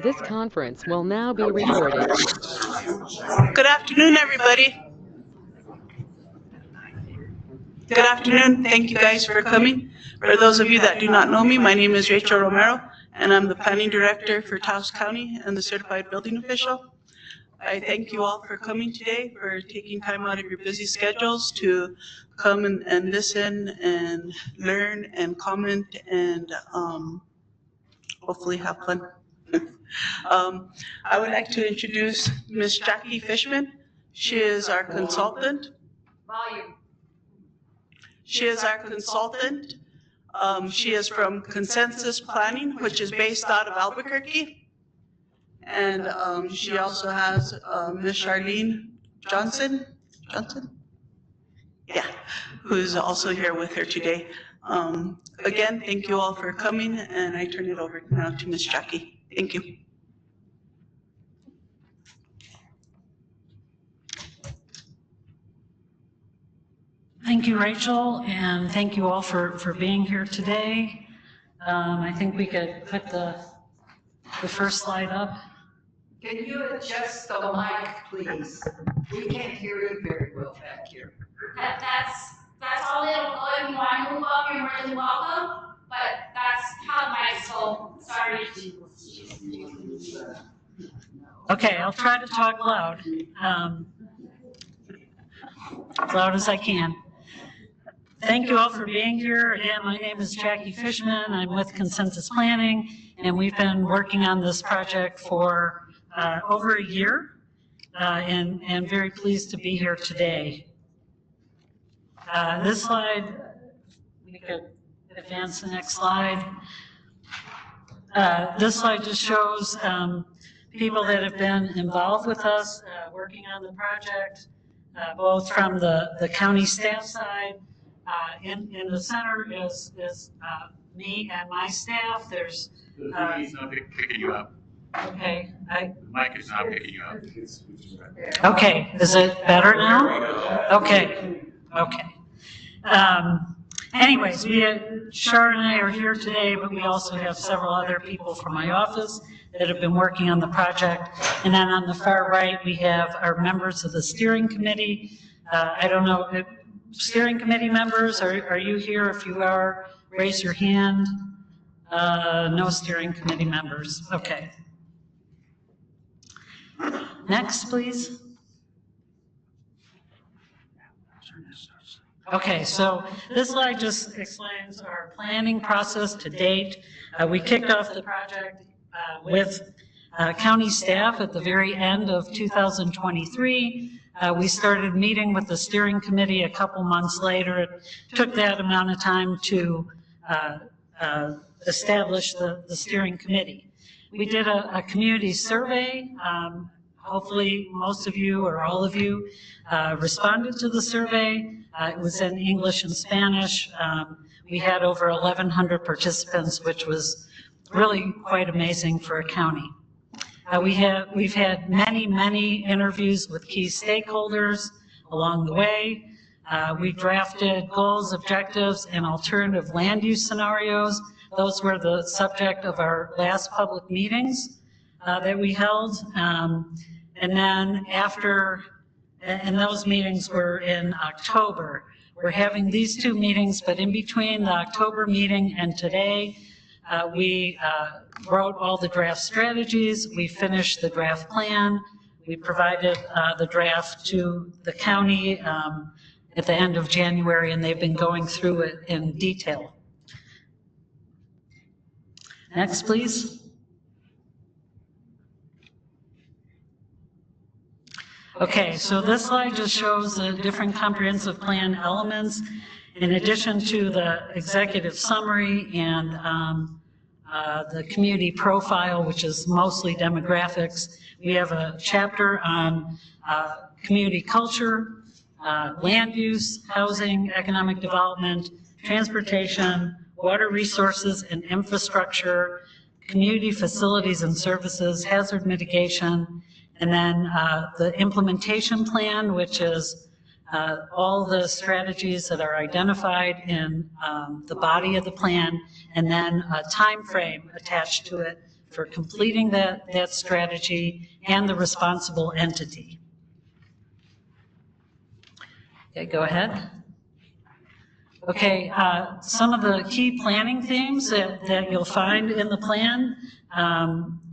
This conference will now be recorded. Good afternoon, everybody. Good afternoon. Thank you guys for coming. For those of you that do not know me, my name is Rachel Romero, and I'm the Planning Director for Taos County and the Certified Building Official. I thank you all for coming today, for taking time out of your busy schedules to come and listen and learn and comment and hopefully have fun. I would like to introduce Ms. Jackie Fishman. She is our consultant. She is our consultant. She is from Consensus Planning, which is based out of Albuquerque. And she also has Ms. Charlene Johnson? Yeah, who's also here with her today. Again, thank you all for coming, and I turn it over now to Ms. Jackie. Thank you. Thank you, Rachel, and thank you all for being here today. I think we could put the first slide up. Can you adjust the mic, please? We can't hear you very well back here. That's all it'll go. If you want to move up, you're more than welcome. But that's how the mics go. Sorry. Okay, I'll try to talk loud, as loud as I can. Thank you all for being here. Again, my name is Jackie Fishman. I'm with Consensus Planning, and we've been working on this project for over a year, and very pleased to be here today. This slide, we could advance the next slide. This slide just shows people that have been involved with us working on the project, both from the county staff side. In the center is me and my staff. There's the mic is not picking you up. Okay. The mic is not picking you up. Okay, is it better now? Okay, okay. Anyways, Char and I are here today, but we also have several other people from my office that have been working on the project. And then on the far right, we have our members of the steering committee. I don't know, steering committee members, are you here? If you are, raise your hand. No steering committee members. Okay. Next, please. Okay, so this slide just explains our planning process to date. We kicked off the project with county staff at the very end of 2023. We started meeting with the steering committee a couple months later. It took that amount of time to establish the steering committee. We did a community survey. Hopefully most of you or all of you responded to the survey. It was in English and Spanish. We had over 1,100 participants, which was really quite amazing for a county. We've had many interviews with key stakeholders along the way. We drafted goals, objectives, and alternative land use scenarios. Those were the subject of our last public meetings that we held. And then and those meetings were in October. We're having these two meetings, but in between the October meeting and today, we wrote all the draft strategies. We finished the draft plan. We provided the draft to the county at the end of January, and they've been going through it in detail. Next, please. Okay, so this slide just shows the different comprehensive plan elements. In addition to the executive summary and the community profile, which is mostly demographics, we have a chapter on community culture, land use, housing, economic development, transportation, water resources and infrastructure, community facilities and services, hazard mitigation, and then the implementation plan, which is all the strategies that are identified in the body of the plan, and then a time frame attached to it for completing that strategy and the responsible entity. Okay, go ahead. Okay, some of the key planning themes that you'll find in the plan.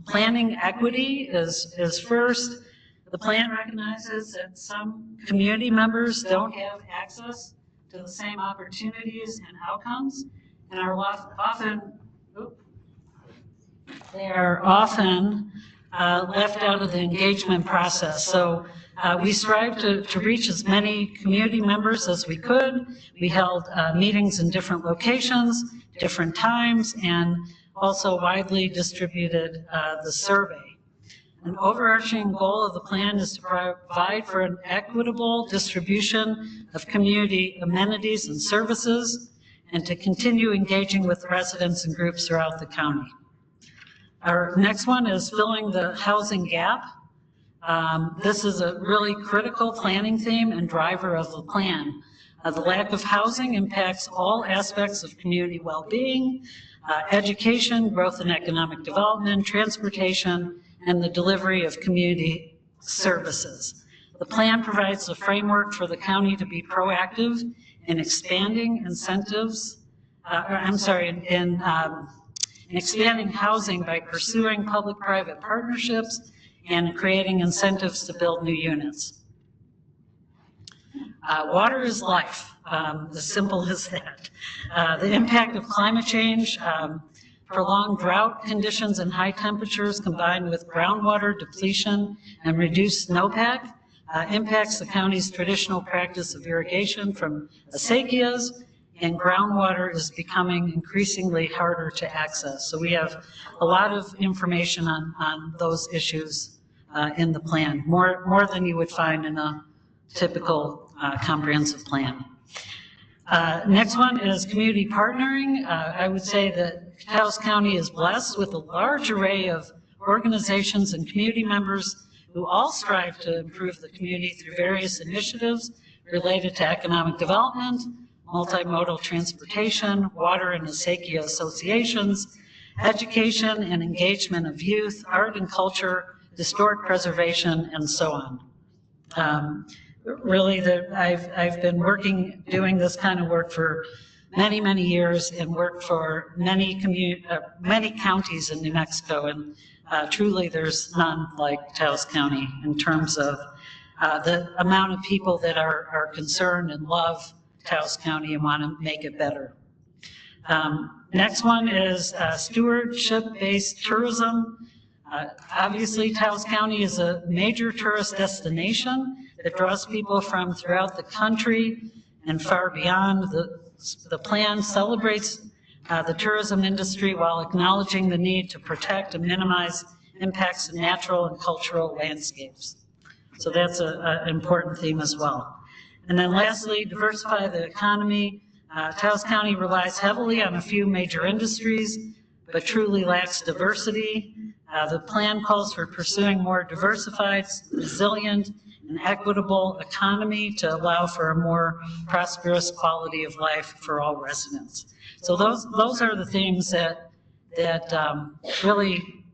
Planning equity is first. The plan recognizes that some community members don't have access to the same opportunities and outcomes, and are often left out of the engagement process. So we strive to reach as many community members as we could. We held meetings in different locations, different times, and also widely distributed the survey. An overarching goal of the plan is to provide for an equitable distribution of community amenities and services, and to continue engaging with residents and groups throughout the county. Our next one is filling the housing gap. This is a really critical planning theme and driver of the plan. The lack of housing impacts all aspects of community well-being, education, growth and economic development, transportation, and the delivery of community services. The plan provides a framework for the county to be proactive in expanding incentives, in expanding housing by pursuing public-private partnerships and creating incentives to build new units. Water is life, as simple as that. The impact of climate change, prolonged drought conditions and high temperatures combined with groundwater depletion and reduced snowpack impacts the county's traditional practice of irrigation from acequias, and groundwater is becoming increasingly harder to access. So we have a lot of information on those issues in the plan, more than you would find in a typical comprehensive plan. Next one is community partnering. I would say that Taos County is blessed with a large array of organizations and community members who all strive to improve the community through various initiatives related to economic development, multimodal transportation, water and acequia associations, education and engagement of youth, art and culture, historic preservation, and so on. Really, I've been doing this kind of work for many, many years and worked for many counties in New Mexico, and truly there's none like Taos County in terms of the amount of people that are concerned and love Taos County and want to make it better. Next one is stewardship-based tourism. Obviously, Taos County is a major tourist destination that draws people from throughout the country and far beyond. The plan celebrates the tourism industry while acknowledging the need to protect and minimize impacts of natural and cultural landscapes. So that's an important theme as well. And then lastly, diversify the economy. Taos County relies heavily on a few major industries, but truly lacks diversity. The plan calls for pursuing more diversified, resilient, and equitable economy to allow for a more prosperous quality of life for all residents. So those are the themes that really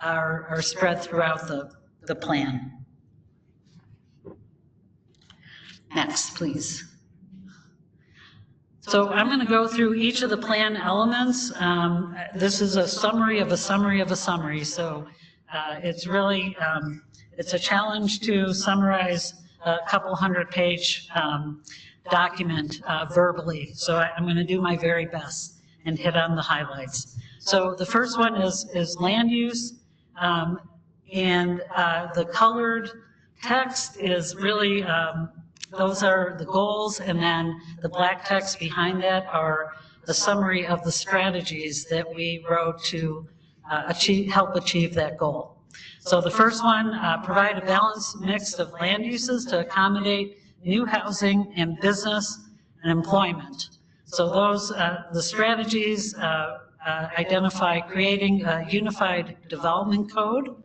are spread throughout the plan. Next, please. So I'm going to go through each of the plan elements. This is a summary of a summary of a summary. So it's really, it's a challenge to summarize a couple 100-page document verbally. So I'm going to do my very best and hit on the highlights. So the first one is land use, and the colored text is really, those are the goals, and then the black text behind that are the summary of the strategies that we wrote to help achieve that goal. So the first one, provide a balanced mix of land uses to accommodate new housing and business and employment. So those, the strategies identify creating a unified development code,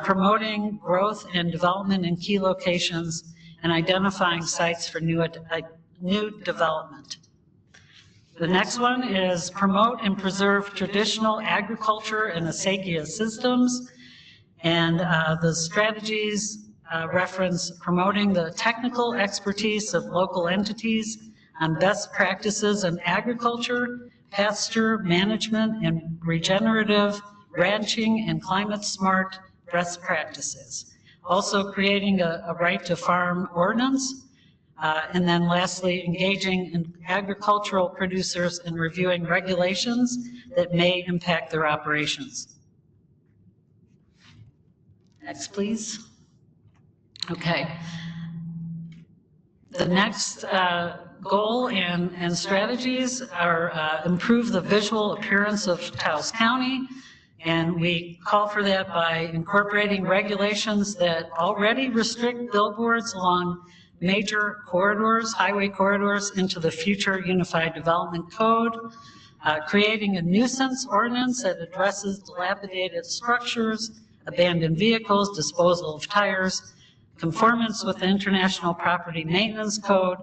promoting growth and development in key locations, and identifying sites for new development. The next one is promote and preserve traditional agriculture and acequia systems. And the strategies reference promoting the technical expertise of local entities on best practices in agriculture, pasture management, and regenerative ranching and climate-smart best practices. Also creating a right to farm ordinance. And then lastly, engaging in agricultural producers in reviewing regulations that may impact their operations. Next, please. Okay. The next goal and strategies are improve the visual appearance of Taos County. And we call for that by incorporating regulations that already restrict billboards along major corridors, highway corridors, into the future Unified Development Code, creating a nuisance ordinance that addresses dilapidated structures, abandoned vehicles, disposal of tires, conformance with the International Property Maintenance Code,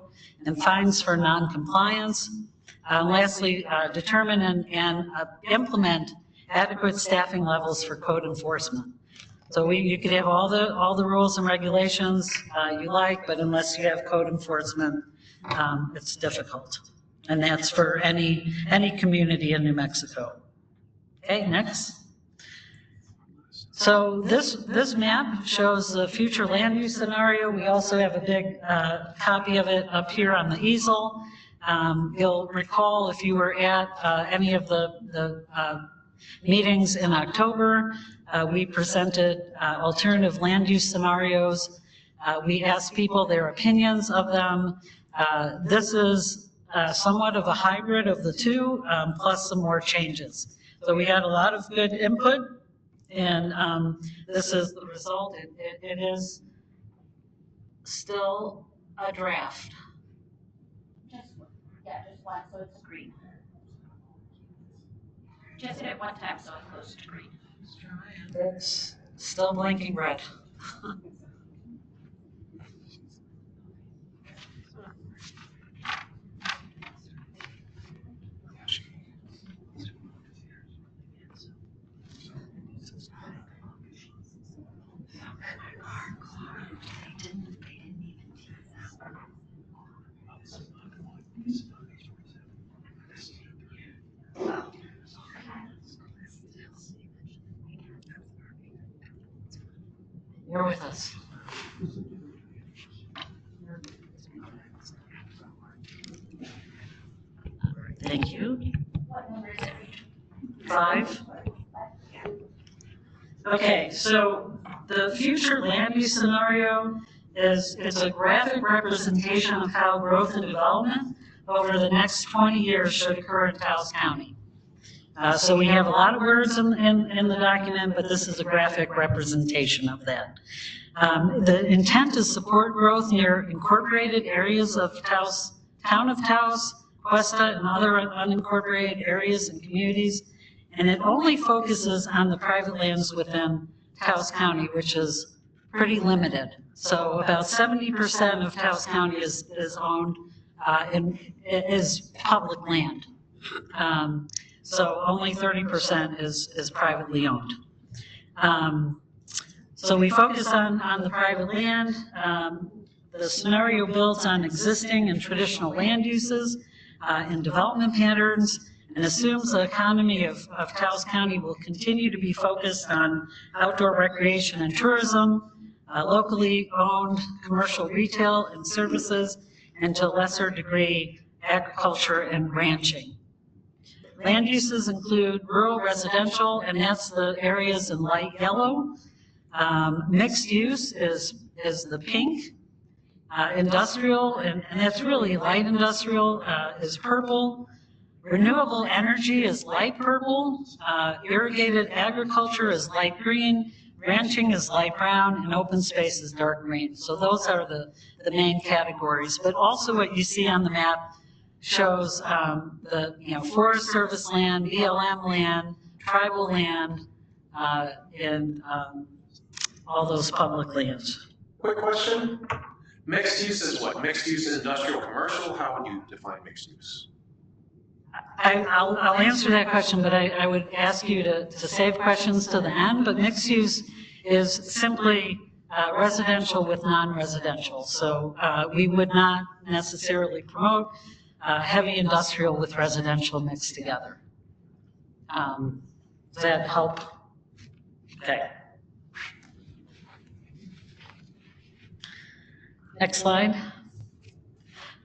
and fines for non-compliance. Lastly, determine and implement adequate staffing levels for code enforcement. So you could have all the rules and regulations you like, but unless you have code enforcement, it's difficult. And that's for any community in New Mexico. Okay, next. So this map shows the future land use scenario. We also have a big copy of it up here on the easel. You'll recall if you were at any of the meetings in October, we presented alternative land use scenarios. We asked people their opinions of them. This is somewhat of a hybrid of the two, plus some more changes. So we had a lot of good input, and this is the result. It is still a draft. Just one, so it's green. Just hit it one time so it goes to green. It's still blinking red. You're with us. Thank you. What number is it? 5. Okay, so the future land use scenario it's a graphic representation of how growth and development over the next 20 years should occur in Taos County. So we have a lot of words in the document, but this is a graphic representation of that. The intent is support growth near incorporated areas of Taos, town of Taos, Cuesta, and other unincorporated areas and communities, and it only focuses on the private lands within Taos County, which is pretty limited. So about 70% of Taos County is owned is public land. So only 30% is privately owned. So we focus on the private land. The scenario builds on existing and traditional land uses and development patterns, and assumes the economy of Taos County will continue to be focused on outdoor recreation and tourism, locally owned commercial retail and services, and to a lesser degree, agriculture and ranching. Land uses include rural residential, and that's the areas in light yellow. Mixed use is the pink. Industrial, and that's really light industrial, is purple. Renewable energy is light purple. Irrigated agriculture is light green. Ranching is light brown, and open space is dark green. So those are the main categories. But also what you see on the map shows the Forest Service land, BLM land, tribal land, and all those public lands. Quick question. Mixed use is what? Mixed use is industrial commercial? How would you define mixed use? I'll answer that question, but I would ask you to save questions to the end. But mixed use is simply residential with non-residential. So we would not necessarily promote heavy industrial with residential mixed together. Does that help? Okay. Next slide.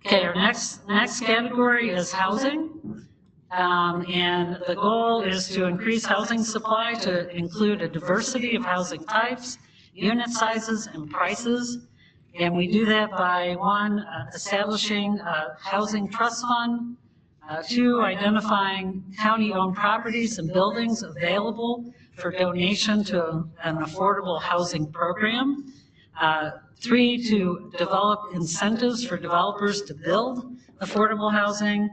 Okay, our next category is housing. And the goal is to increase housing supply to include a diversity of housing types, unit sizes, and prices. And we do that by, one, establishing a housing trust fund, two, identifying county-owned properties and buildings available for donation to an affordable housing program, three, to develop incentives for developers to build affordable housing,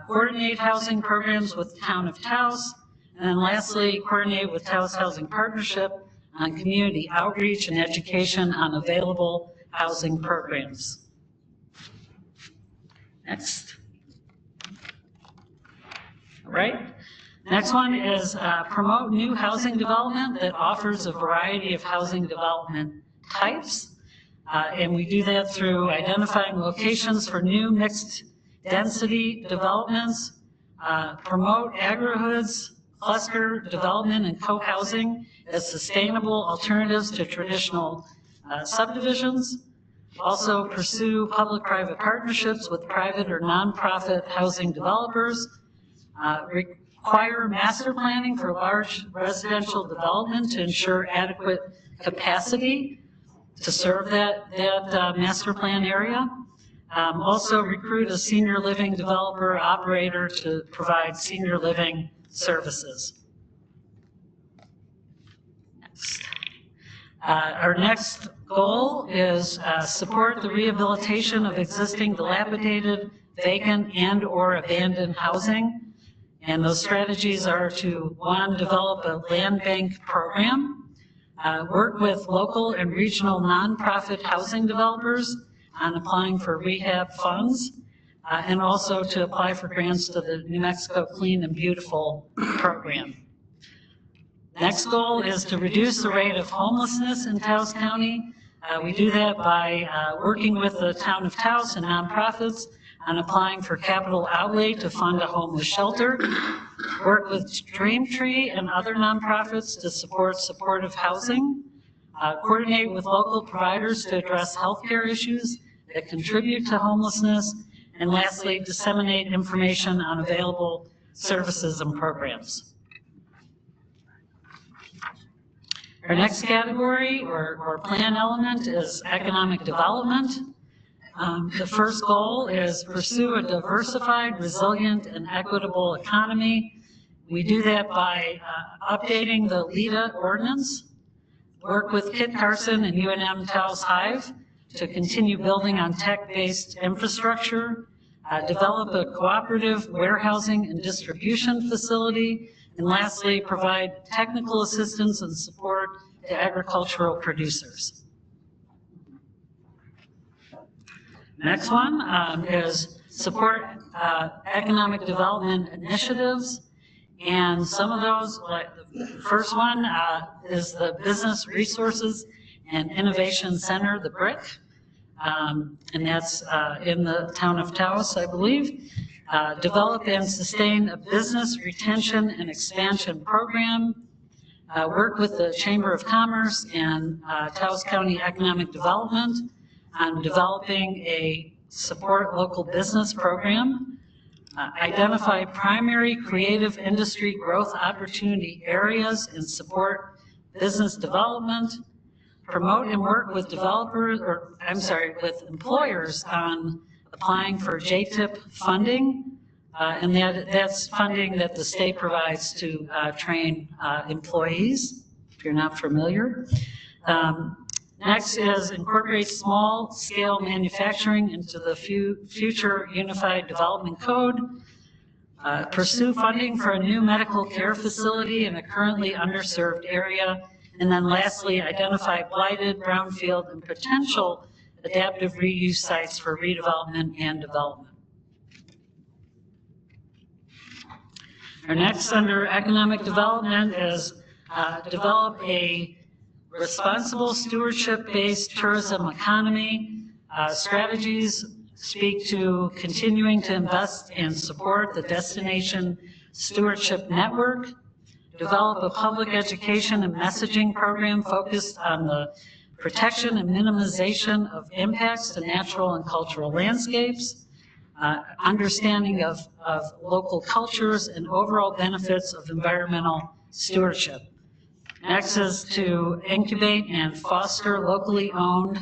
coordinate housing programs with the town of Taos, and then lastly, coordinate with Taos Housing Partnership on community outreach and education on available housing programs. Next. All right. Next one is promote new housing development that offers a variety of housing development types. And we do that through identifying locations for new mixed density developments, promote agri-hoods, cluster development, and co-housing as sustainable alternatives to traditional subdivisions. Also pursue public-private partnerships with private or nonprofit housing developers. Require master planning for large residential development to ensure adequate capacity to serve that master plan area. Also recruit a senior living developer operator to provide senior living services. Next. Our next goal is support the rehabilitation of existing dilapidated, vacant, and/or abandoned housing. And those strategies are to, one, develop a land bank program, work with local and regional nonprofit housing developers on applying for rehab funds, and also to apply for grants to the New Mexico Clean and Beautiful program. Next goal is to reduce the rate of homelessness in Taos County. We do that by working with the town of Taos and nonprofits on applying for capital outlay to fund a homeless shelter, work with Dreamtree and other nonprofits to support supportive housing, coordinate with local providers to address healthcare issues that contribute to homelessness, and lastly, disseminate information on available services and programs. Our next category or plan element is economic development. The first goal is pursue a diversified, resilient, and equitable economy. We do that by updating the LEDA ordinance, work with Kit Carson and UNM Taos Hive to continue building on tech-based infrastructure, develop a cooperative warehousing and distribution facility, and lastly, provide technical assistance and support to agricultural producers. Next one is support economic development initiatives. And some of those, like the first one is the Business Resources and Innovation Center, the BRIC. And that's in the town of Taos, I believe. Develop and sustain a business retention and expansion program. Work with the Chamber of Commerce and Taos County Economic Development on developing a support local business program. Identify primary creative industry growth opportunity areas and support business development. Promote and work with with employers on applying for JTIP funding. And that's funding that the state provides to train employees, if you're not familiar. Next is incorporate small-scale manufacturing into the future Unified Development Code. Pursue funding for a new medical care facility in a currently underserved area. And then lastly, identify blighted, brownfield, and potential adaptive reuse sites for redevelopment and development. Our next under economic development is develop a responsible stewardship-based tourism economy. Strategies speak to continuing to invest and support the destination stewardship network, develop a public education and messaging program focused on the protection and minimization of impacts to natural and cultural landscapes, understanding of local cultures and overall benefits of environmental stewardship. Next is to incubate and foster locally owned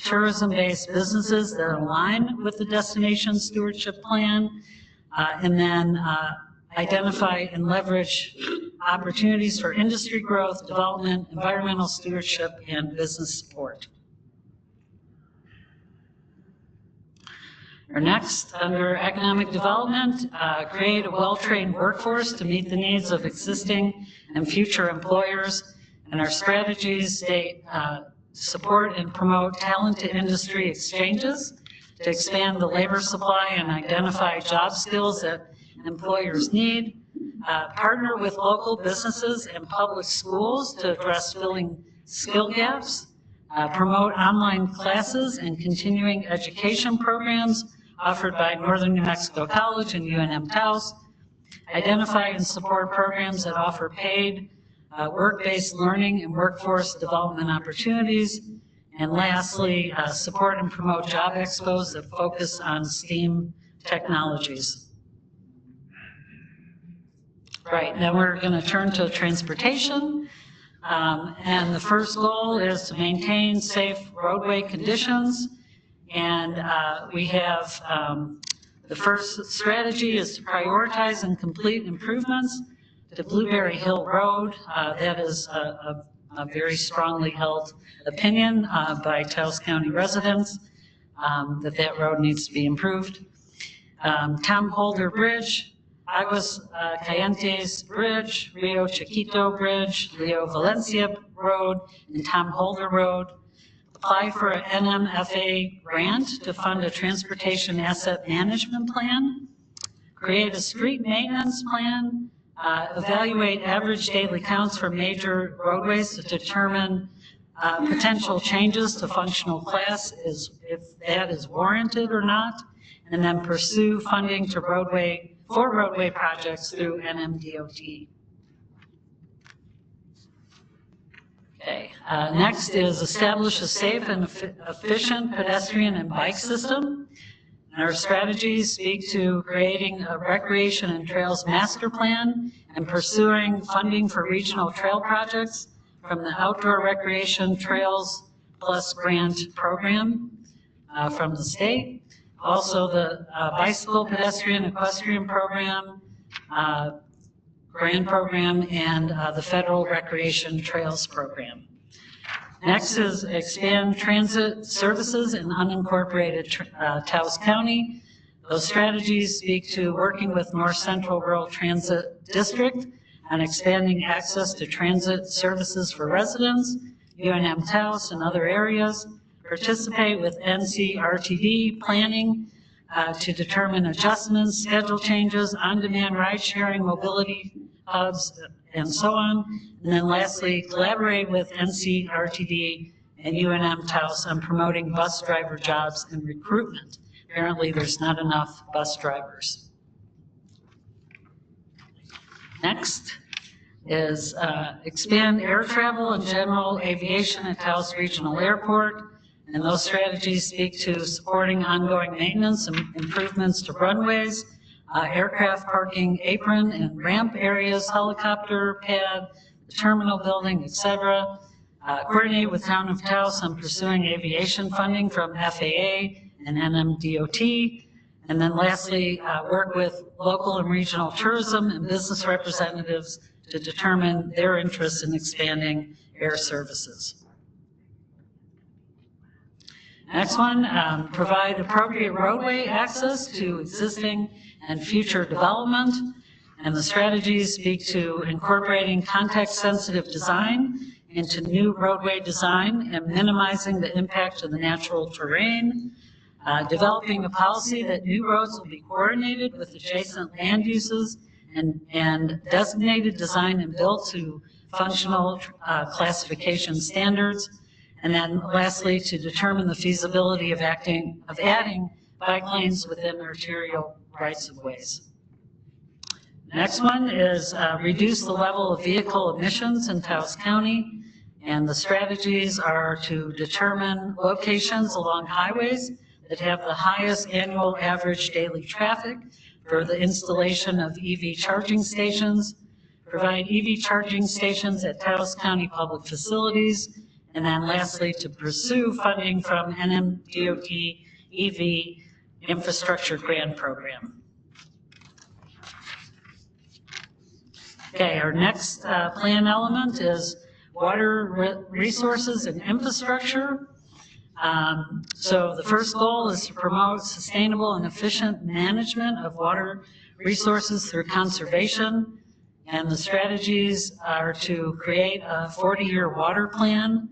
tourism-based businesses that align with the destination stewardship plan, and then identify and leverage opportunities for industry growth, development, environmental stewardship, and business support. Our next, under economic development, create a well-trained workforce to meet the needs of existing and future employers. And our strategies state support and promote talent to industry exchanges to expand the labor supply and identify job skills that employers need. Partner with local businesses and public schools to address filling skill gaps. Promote online classes and continuing education programs offered by Northern New Mexico College and UNM Taos. Identify and support programs that offer paid work-based learning and workforce development opportunities. And lastly, support and promote job expos that focus on STEAM technologies. Right, now we're going to turn to transportation. And the first goal is to maintain safe roadway conditions. And we have the first strategy is to prioritize and complete improvements to Blueberry Hill Road. That is a very strongly held opinion by Taos County residents that road needs to be improved. Tom Holder Bridge, Aguas Calientes Bridge, Rio Chiquito Bridge, Leo Valencia Road, and Tom Holder Road. Apply for an NMFA grant to fund a transportation asset management plan. Create a street maintenance plan. Evaluate average daily counts for major roadways to determine potential changes to functional class if that is warranted or not. And then pursue funding to roadway projects through NMDOT. Okay. Next is establish a safe and efficient pedestrian and bike system. And our strategies speak to creating a recreation and trails master plan and pursuing funding for regional trail projects from the Outdoor Recreation Trails Plus Grant Program from the state. Also the Bicycle Pedestrian Equestrian Program, Grant Program, and the Federal Recreation Trails Program. Next is expand transit services in unincorporated Taos County. Those strategies speak to working with North Central Rural Transit District and expanding access to transit services for residents, UNM Taos, and other areas. Participate with NCRTD planning to determine adjustments, schedule changes, on-demand ride-sharing, mobility hubs, and so on. And then lastly, collaborate with NCRTD and UNM Taos on promoting bus driver jobs and recruitment. Apparently there's not enough bus drivers. Next is expand air travel and general aviation at Taos Regional Airport. And those strategies speak to supporting ongoing maintenance and improvements to runways, aircraft parking apron and ramp areas, helicopter pad, the terminal building, etc. Coordinate with Town of Taos on pursuing aviation funding from FAA and NMDOT. And then lastly, work with local and regional tourism and business representatives to determine their interest in expanding air services. Next one, provide appropriate roadway access to existing and future development. And the strategies speak to incorporating context-sensitive design into new roadway design and minimizing the impact of the natural terrain. Developing a policy that new roads will be coordinated with adjacent land uses and designated design and build to functional classification standards. And then lastly, to determine the feasibility of adding bike lanes within arterial rights of ways. Next one is reduce the level of vehicle emissions in Taos County. And the strategies are to determine locations along highways that have the highest annual average daily traffic for the installation of EV charging stations, provide EV charging stations at Taos County public facilities, and then lastly, to pursue funding from NMDOT EV Infrastructure Grant Program. Okay, our next plan element is water resources and infrastructure. So the first goal is to promote sustainable and efficient management of water resources through conservation. And the strategies are to create a 40-year water plan,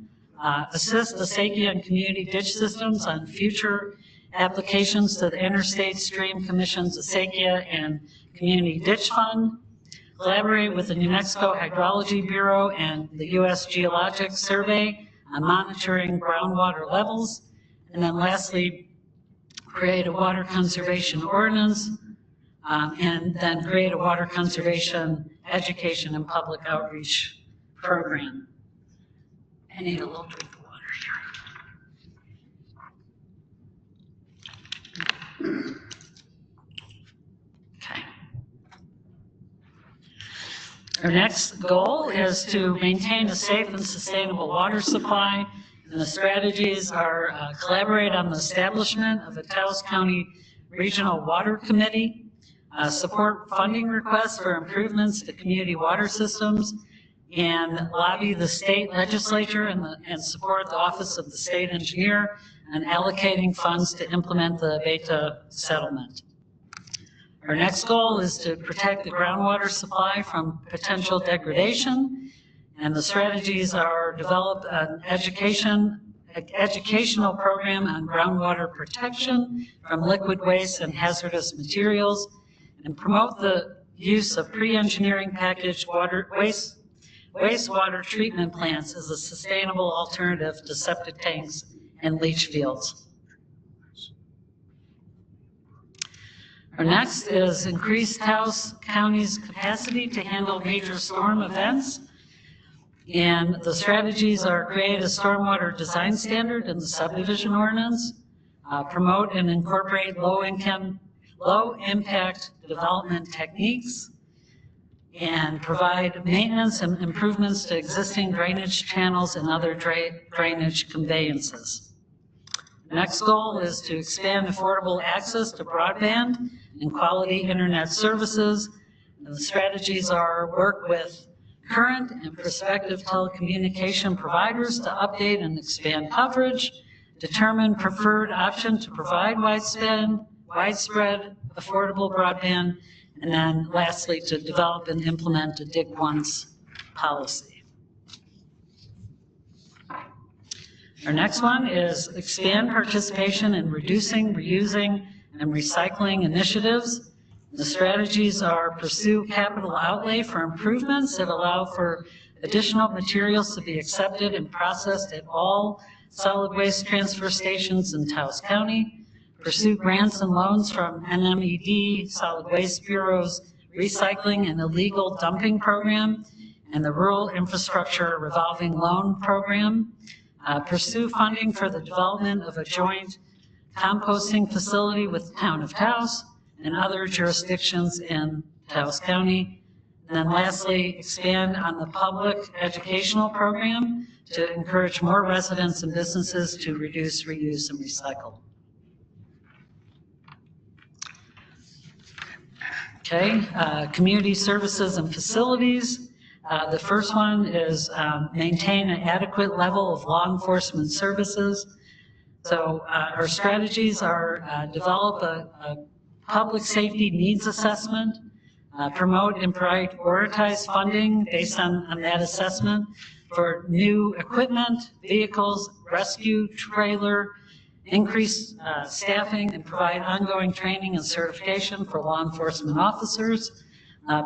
assist the Asakia and community ditch systems on future applications to the Interstate Stream Commission's Asakia and Community Ditch Fund, collaborate with the New Mexico Hydrology Bureau and the U.S. Geologic Survey on monitoring groundwater levels, and then lastly, create a water conservation ordinance, and then create a water conservation education and public outreach program. I need a little drink of water here. Okay. Our next goal is to maintain a safe and sustainable water supply, and the strategies are collaborate on the establishment of a Taos County Regional Water Committee, support funding requests for improvements to community water systems, and lobby the state legislature and support the Office of the State Engineer on allocating funds to implement the Beta settlement. Our next goal is to protect the groundwater supply from potential degradation, and the strategies are develop an educational program on groundwater protection from liquid waste and hazardous materials, and promote the use of pre-engineering packaged wastewater treatment plants as a sustainable alternative to septic tanks and leach fields. Our next is increase Taos County's capacity to handle major storm events. And the strategies are create a stormwater design standard in the subdivision ordinance, promote and incorporate low impact development techniques, and provide maintenance and improvements to existing drainage channels and other drainage conveyances. The next goal is to expand affordable access to broadband and quality internet services. And the strategies are work with current and prospective telecommunication providers to update and expand coverage, determine preferred option to provide widespread affordable broadband, and then lastly, to develop and implement a dig once policy. Our next one is expand participation in reducing, reusing, and recycling initiatives. The strategies are pursue capital outlay for improvements that allow for additional materials to be accepted and processed at all solid waste transfer stations in Taos County, pursue grants and loans from NMED, Solid Waste Bureau's Recycling and Illegal Dumping Program, and the Rural Infrastructure Revolving Loan Program, pursue funding for the development of a joint composting facility with the Town of Taos and other jurisdictions in Taos County. And then lastly, expand on the public educational program to encourage more residents and businesses to reduce, reuse, and recycle. Okay, community services and facilities. The first one is maintain an adequate level of law enforcement services. So our strategies are develop a public safety needs assessment, promote and prioritize funding based on that assessment for new equipment, vehicles, rescue trailer, increase staffing, and provide ongoing training and certification for law enforcement officers,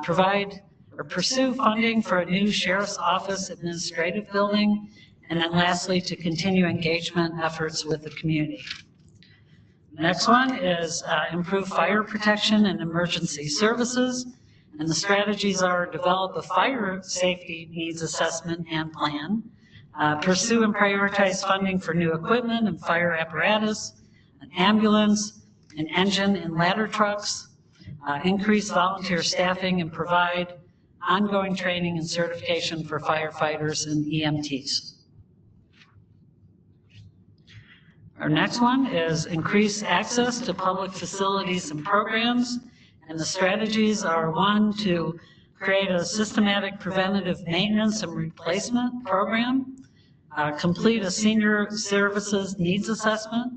provide or pursue funding for a new sheriff's office administrative building, and then lastly, to continue engagement efforts with the community. Next one is improve fire protection and emergency services. And the strategies are develop a fire safety needs assessment and plan, pursue and prioritize funding for new equipment and fire apparatus, an ambulance, an engine and ladder trucks, increase volunteer staffing and provide ongoing training and certification for firefighters and EMTs. Our next one is increase access to public facilities and programs. And the strategies are, one, to create a systematic preventative maintenance and replacement program, complete a senior services needs assessment,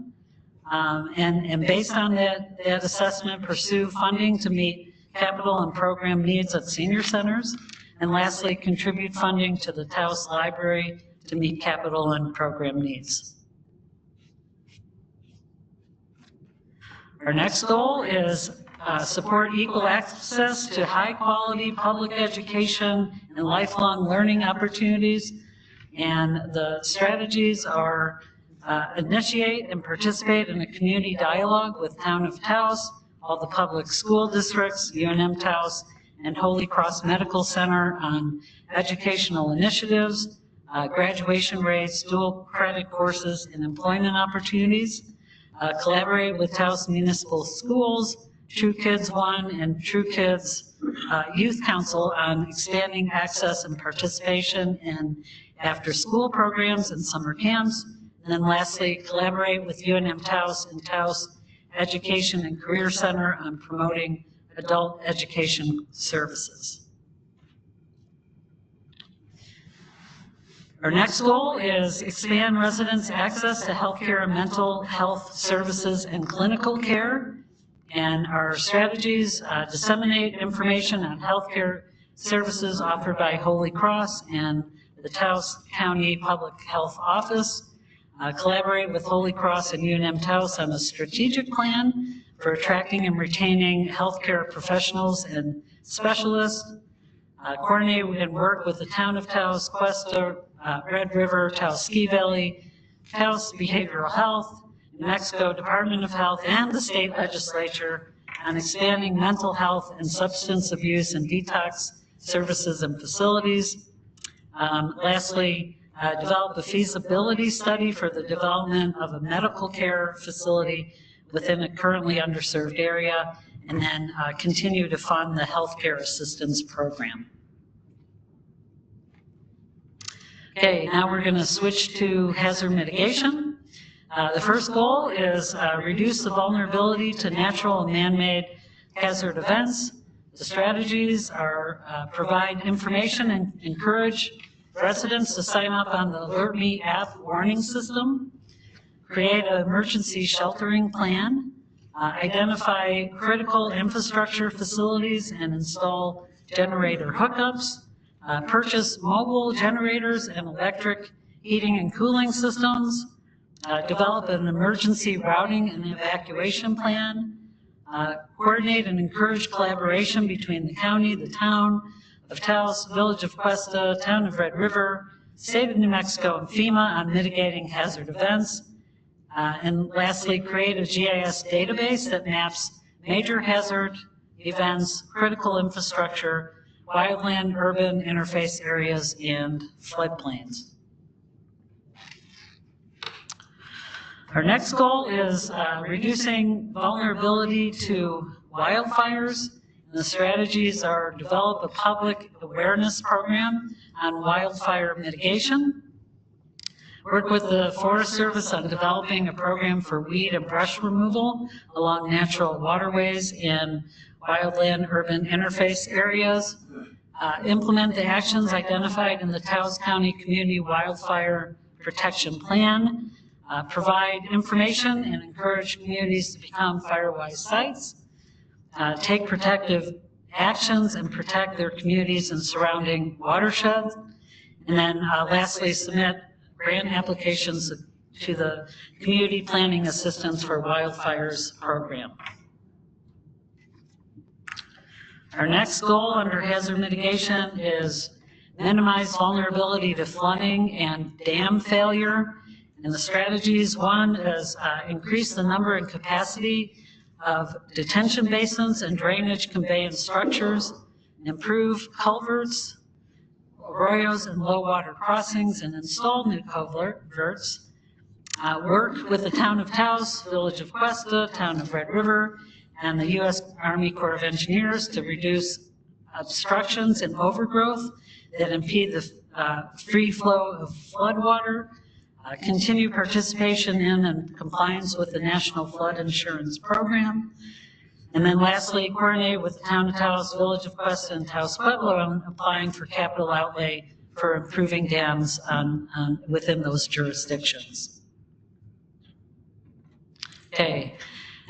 and based on that assessment, pursue funding to meet capital and program needs at senior centers, and lastly, contribute funding to the Taos Library to meet capital and program needs. Our next goal is support equal access to high-quality public education and lifelong learning opportunities. And the strategies are initiate and participate in a community dialogue with Town of Taos, all the public school districts, UNM Taos, and Holy Cross Medical Center on educational initiatives, graduation rates, dual credit courses, and employment opportunities. Collaborate with Taos Municipal Schools, True Kids One, and True Kids Youth Council on expanding access and participation in after-school programs and summer camps. And then lastly, collaborate with UNM Taos and Taos Education and Career Center on promoting adult education services. Our next goal is expand residents' access to healthcare and mental health services and clinical care. And our strategies disseminate information on healthcare services offered by Holy Cross and the Taos County Public Health Office. Collaborate with Holy Cross and UNM Taos on a strategic plan for attracting and retaining healthcare professionals and specialists. Coordinate and work with the Town of Taos, Cuesta, Red River, Taos Ski Valley, Taos Behavioral Health, New Mexico Department of Health, and the state legislature on expanding mental health and substance abuse and detox services and facilities. Lastly, develop a feasibility study for the development of a medical care facility within a currently underserved area, and then continue to fund the healthcare assistance program. Okay, now we're going to switch to hazard mitigation. The first goal is reduce the vulnerability to natural and man-made hazard events. The strategies are provide information and encourage residents to sign up on the Alert Me app warning system, create an emergency sheltering plan, identify critical infrastructure facilities and install generator hookups, purchase mobile generators and electric heating and cooling systems, develop an emergency routing and evacuation plan, coordinate and encourage collaboration between the county, the town of Taos, Village of Cuesta, Town of Red River, State of New Mexico, and FEMA on mitigating hazard events. And lastly, create a GIS database that maps major hazard events, critical infrastructure, wildland, urban interface areas, and floodplains. Our next goal is reducing vulnerability to wildfires. And the strategies are develop a public awareness program on wildfire mitigation, work with the Forest Service on developing a program for weed and brush removal along natural waterways in wildland urban interface areas, implement the actions identified in the Taos County Community Wildfire Protection Plan, provide information and encourage communities to become firewise sites, take protective actions and protect their communities and surrounding watersheds, and then lastly submit grant applications to the Community Planning Assistance for Wildfires program. Our next goal under hazard mitigation is minimize vulnerability to flooding and dam failure. And the strategies, one is increase the number and capacity of detention basins and drainage conveyance structures, improve culverts, arroyos and low water crossings, and install new culverts. Work with the town of Taos, village of Cuesta, town of Red River, and the U.S. Army Corps of Engineers to reduce obstructions and overgrowth that impede the free flow of floodwater. Continue participation in and compliance with the National Flood Insurance Program. And then lastly, coordinate with the town of Taos, village of Cuesta, and Taos Pueblo on applying for capital outlay for improving dams within those jurisdictions. Okay,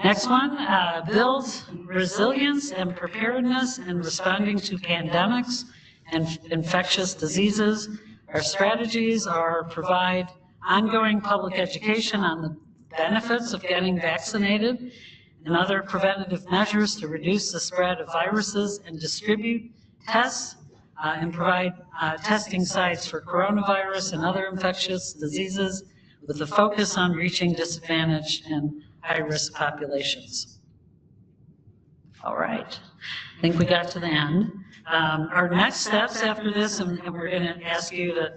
next one, build resilience and preparedness in responding to pandemics and infectious diseases. Our strategies are provide ongoing public education on the benefits of getting vaccinated and other preventative measures to reduce the spread of viruses and distribute tests and provide testing sites for coronavirus and other infectious diseases with a focus on reaching disadvantaged and high-risk populations. All right, I think we got to the end. Our next steps after this, and we're going to ask you to,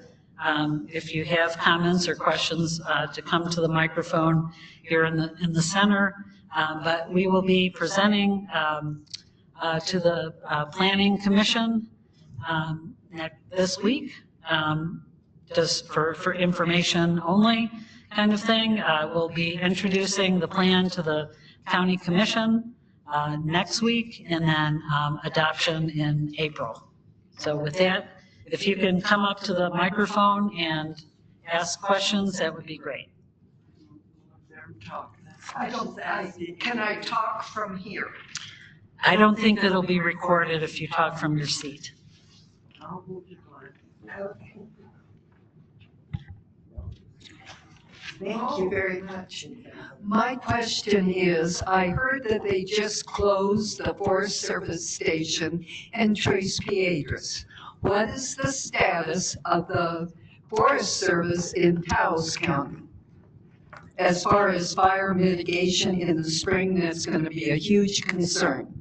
if you have comments or questions, to come to the microphone here in the center. But we will be presenting to the Planning Commission this week, just for information only kind of thing. We'll be introducing the plan to the County Commission next week, and then adoption in April. So with that, if you can come up to the microphone and ask questions, that would be great. Can I talk from here? I don't think it'll be recorded if you talk from your seat. Okay. Thank you very much. My question is, I heard that they just closed the Forest Service station in Tres Piedras. What is the status of the Forest Service in Taos County? As far as fire mitigation in the spring, that's going to be a huge concern.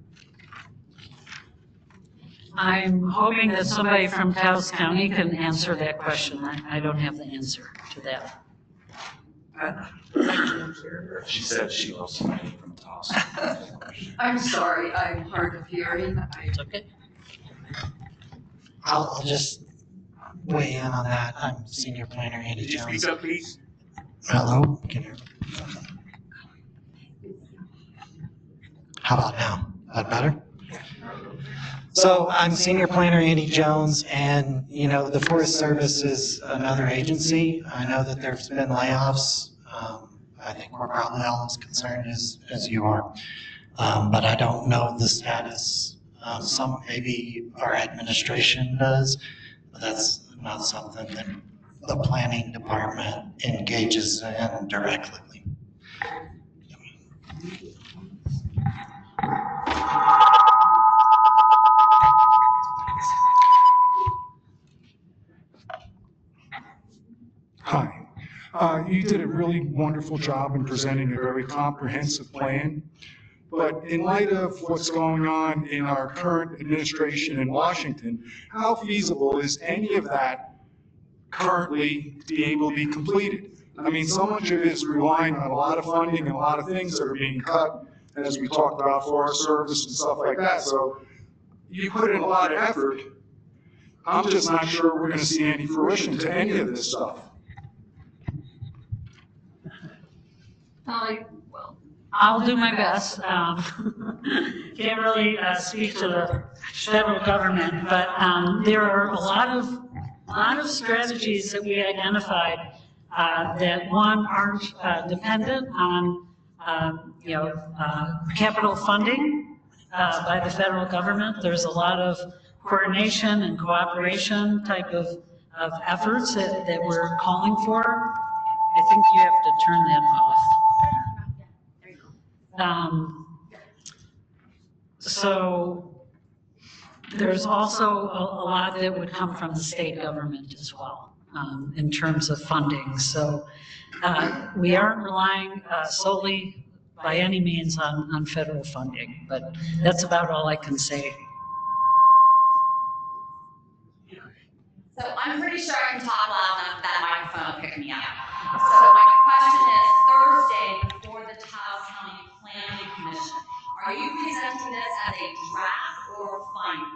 I'm hoping that somebody from Taos County can answer that question. I don't have the answer to that. She said she loves somebody from Taos. I'm sorry, I'm hard of hearing. It's okay. I'll just weigh in on that. I'm Senior Planner Andy Could you Jones. speak up, please? Hello? Can you? How about now? That better? So I'm Senior Planner Andy Jones, and you know the Forest Service is another agency. I know that there's been layoffs. I think we're probably all as concerned as you are, but I don't know the status. Maybe our administration does, but that's not something that the planning department engages in directly. Hi. You did a really wonderful job in presenting a very comprehensive plan. But in light of what's going on in our current administration in Washington, how feasible is any of that currently to be able to be completed? I mean, so much of it is relying on a lot of funding and a lot of things that are being cut, as we talked about Forest Service and stuff like that. So you put in a lot of effort. I'm just not sure we're going to see any fruition to any of this stuff. I'll do my best. Can't really speak to the federal government, but there are a lot of strategies that we identified that one aren't dependent on capital funding by the federal government. There's a lot of coordination and cooperation type of efforts that we're calling for. I think you have to turn that off. So There's also a lot that would come from the state government as well, in terms of funding. So we aren't relying solely by any means on federal funding, but that's about all I can say. So I'm pretty sure I can talk loud enough that microphone will pick me up. So my question is, Thursday before the Taos County Planning Commission, are you presenting this as a draft or final?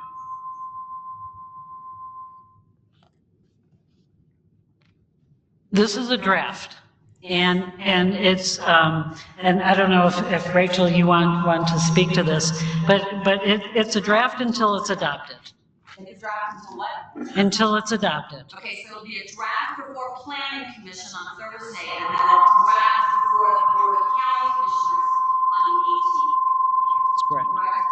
This is a draft, and it's and I don't know if Rachel, you want to speak to this, but it's a draft until it's adopted. It's draft until what? Until it's adopted. Okay, so it'll be a draft before Planning Commission on Thursday, and then a draft before the Board of County Commissioners on the 18th. That's correct. Correct?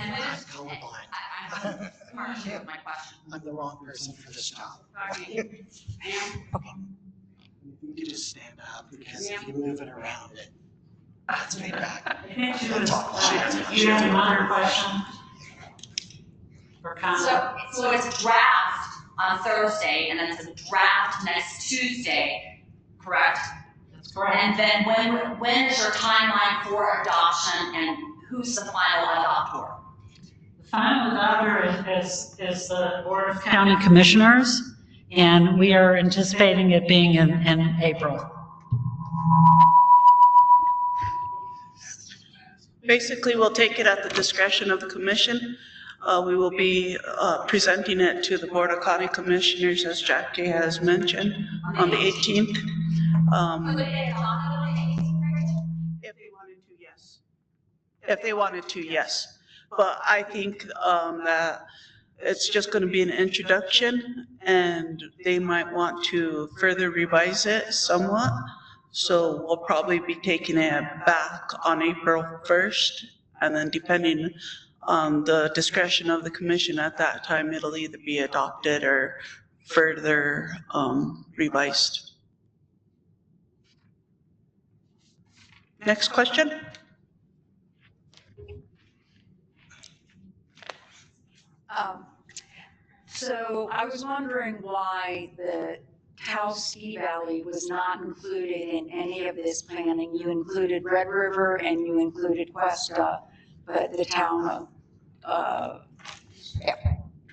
And then I'm with my question. I'm the wrong person for this job. Okay. You could just stand up, because if you move it around, it puts me back. You have another question? Or comment? So it's draft on Thursday, and then it's a draft next Tuesday, correct? That's correct. And then when is your timeline for adoption, and who's the final adopter? The final adopter is the Board of County Commissioners, and we are anticipating it being in April. Basically, we'll take it at the discretion of the commission. We will be presenting it to the Board of County Commissioners, as Jackie has mentioned, on the 18th. If they wanted to, yes. If they wanted to, yes. But I think that it's just going to be an introduction, and they might want to further revise it somewhat. So we'll probably be taking it back on April 1st, and then depending on the discretion of the commission at that time, it'll either be adopted or further revised. Next question. So I was wondering why the Taos Ski Valley was not included in any of this planning. You included Red River and you included Cuesta, but the town of, yeah,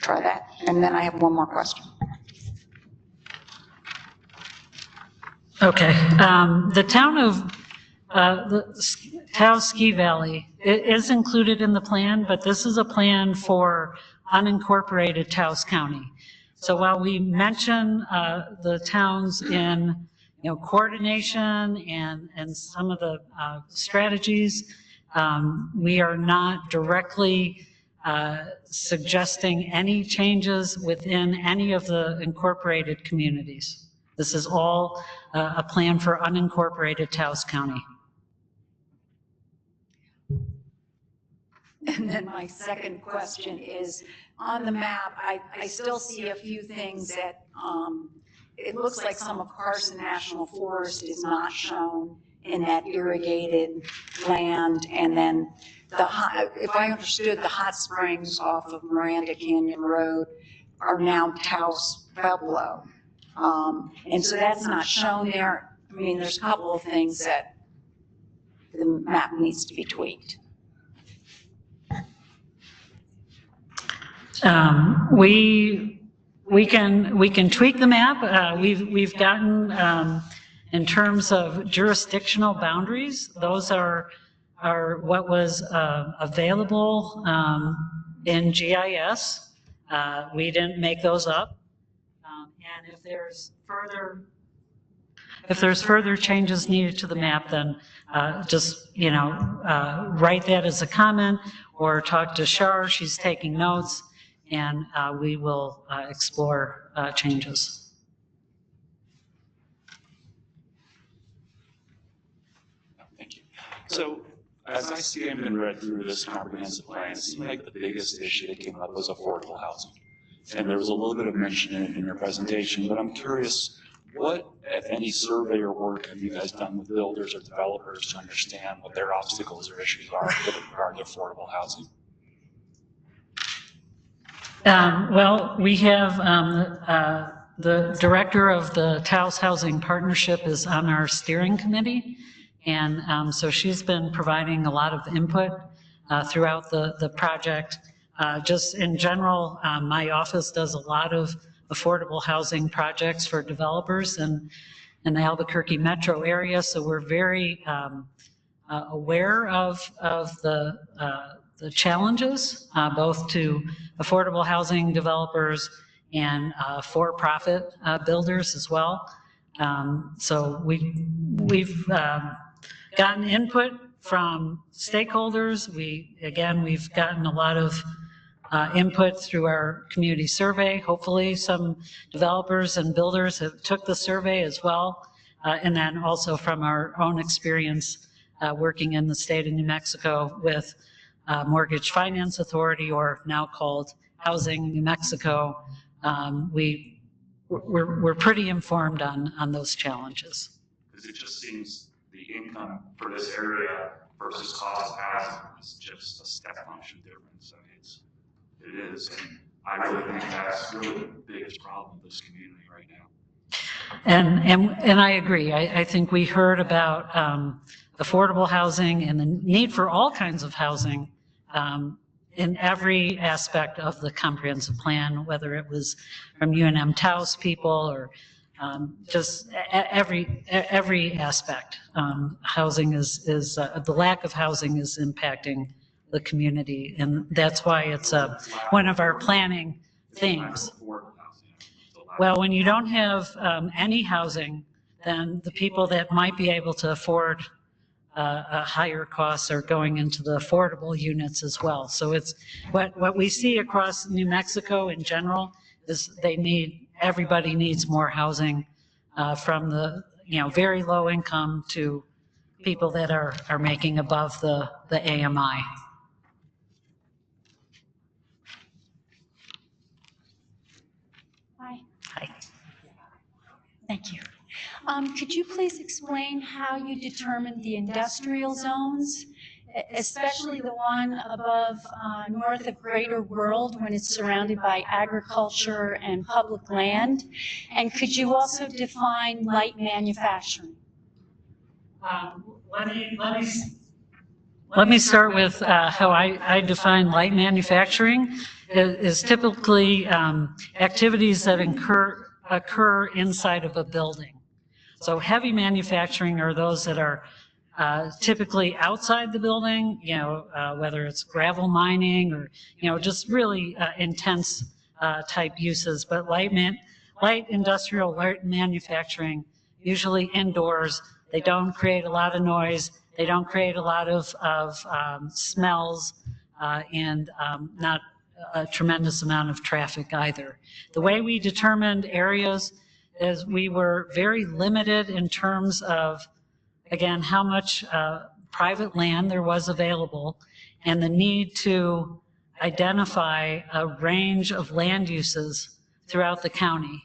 try that. And then I have one more question. Okay, the town of the Taos Ski Valley is included in the plan, but this is a plan for unincorporated Taos County. So while we mention the towns in, coordination and some of the strategies, we are not directly suggesting any changes within any of the incorporated communities. This is all a plan for unincorporated Taos County. And then my second question is, on the map, I still see a few things that, it looks like some of Carson National Forest is not shown in that irrigated land. And then if I understood, the hot springs off of Miranda Canyon Road are now Taos Pueblo. And so that's not shown there. I mean, there's a couple of things that the map needs to be tweaked. We can tweak the map. We've gotten, in terms of jurisdictional boundaries, those are what was available in GIS. We didn't make those up. And if there's further changes needed to the map, then just write that as a comment or talk to Shar. She's taking notes. And we will explore changes. Thank you. So as I skimmed and read through this comprehensive plan, it seemed like the biggest issue that came up was affordable housing. and there was a little bit of mention in your presentation, but I'm curious, what, if any, survey or work have you guys done with builders or developers to understand what their obstacles or issues are with regard to affordable housing? Well, we have the director of the Taos Housing Partnership is on our steering committee, and so she's been providing a lot of input throughout the project. Just in general, my office does a lot of affordable housing projects for developers in the Albuquerque metro area, so we're very aware of the challenges, both to affordable housing developers and for-profit builders as well. So we've gotten input from stakeholders. We've gotten a lot of input through our community survey. Hopefully some developers and builders have took the survey as well. And then also from our own experience working in the state of New Mexico with Mortgage Finance Authority, or now called Housing New Mexico. We're pretty informed on those challenges. Because it just seems the income for this area versus cost of housing is just a step function difference. I mean, it is, and I really think that's really the biggest problem with this community right now. And I agree. I think we heard about affordable housing and the need for all kinds of housing in every aspect of the comprehensive plan, whether it was from UNM Taos people or just every aspect. Housing is the lack of housing is impacting the community, and that's why it's one of our planning themes. Well, when you don't have any housing, then the people that might be able to afford a higher costs are going into the affordable units as well. So it's what we see across New Mexico in general is everybody needs more housing, from the very low income to people that are making above the AMI. Hi. Hi. Thank you. Could you please explain how you determined the industrial zones, especially the one above north of Greater World when it's surrounded by agriculture and public land? And could you also define light manufacturing? Let me start with how I define light manufacturing is typically activities that occur inside of a building. So heavy manufacturing are those that are typically outside the building, whether it's gravel mining or, just really intense type uses. But light industrial light manufacturing, usually indoors. They don't create a lot of noise. They don't create a lot of smells and not a tremendous amount of traffic either. The way we determined areas is we were very limited in terms of, again, how much private land there was available and the need to identify a range of land uses throughout the county.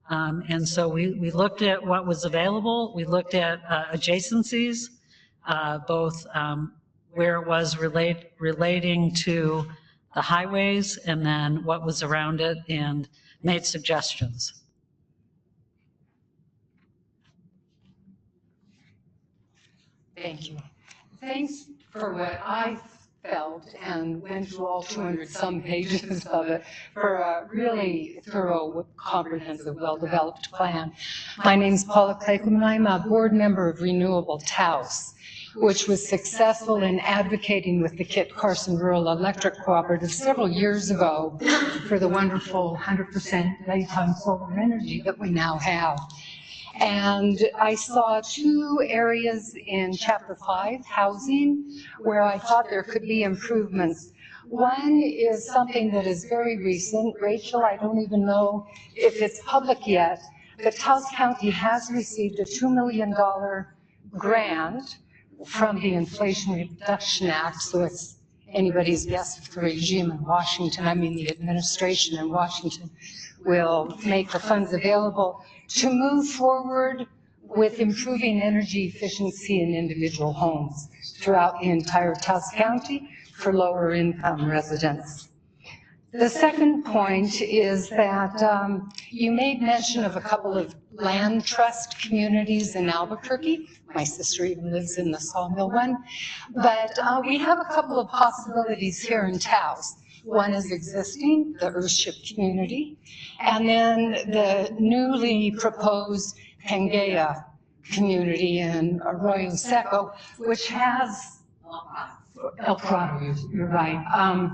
And so we looked at what was available. We looked at adjacencies, both where it was relating to the highways and then what was around it, and made suggestions. Thank you. Thanks for what I felt and went through all 200 some pages of it for a really thorough, comprehensive, well-developed plan. My name is Paula Claycomb, and I'm a board member of Renewable Taos, which was successful in advocating with the Kit Carson Rural Electric Cooperative several years ago for the wonderful 100% daytime solar energy that we now have. And I saw two areas in Chapter 5, housing, where I thought there could be improvements. One is something that is very recent. Rachel, I don't even know if it's public yet, but Taos County has received a $2 million grant from the Inflation Reduction Act, so it's anybody's guess of the regime in Washington, I mean the administration in Washington, will make the funds available to move forward with improving energy efficiency in individual homes throughout the entire Taos County for lower income residents. The second point is that you made mention of a couple of land trust communities in Albuquerque. My sister even lives in the Sawmill one. But we have a couple of possibilities here in Taos. One is existing, the Earthship community, and then the newly proposed Pangea community in Arroyo Seco, which has, El Prado, you're right,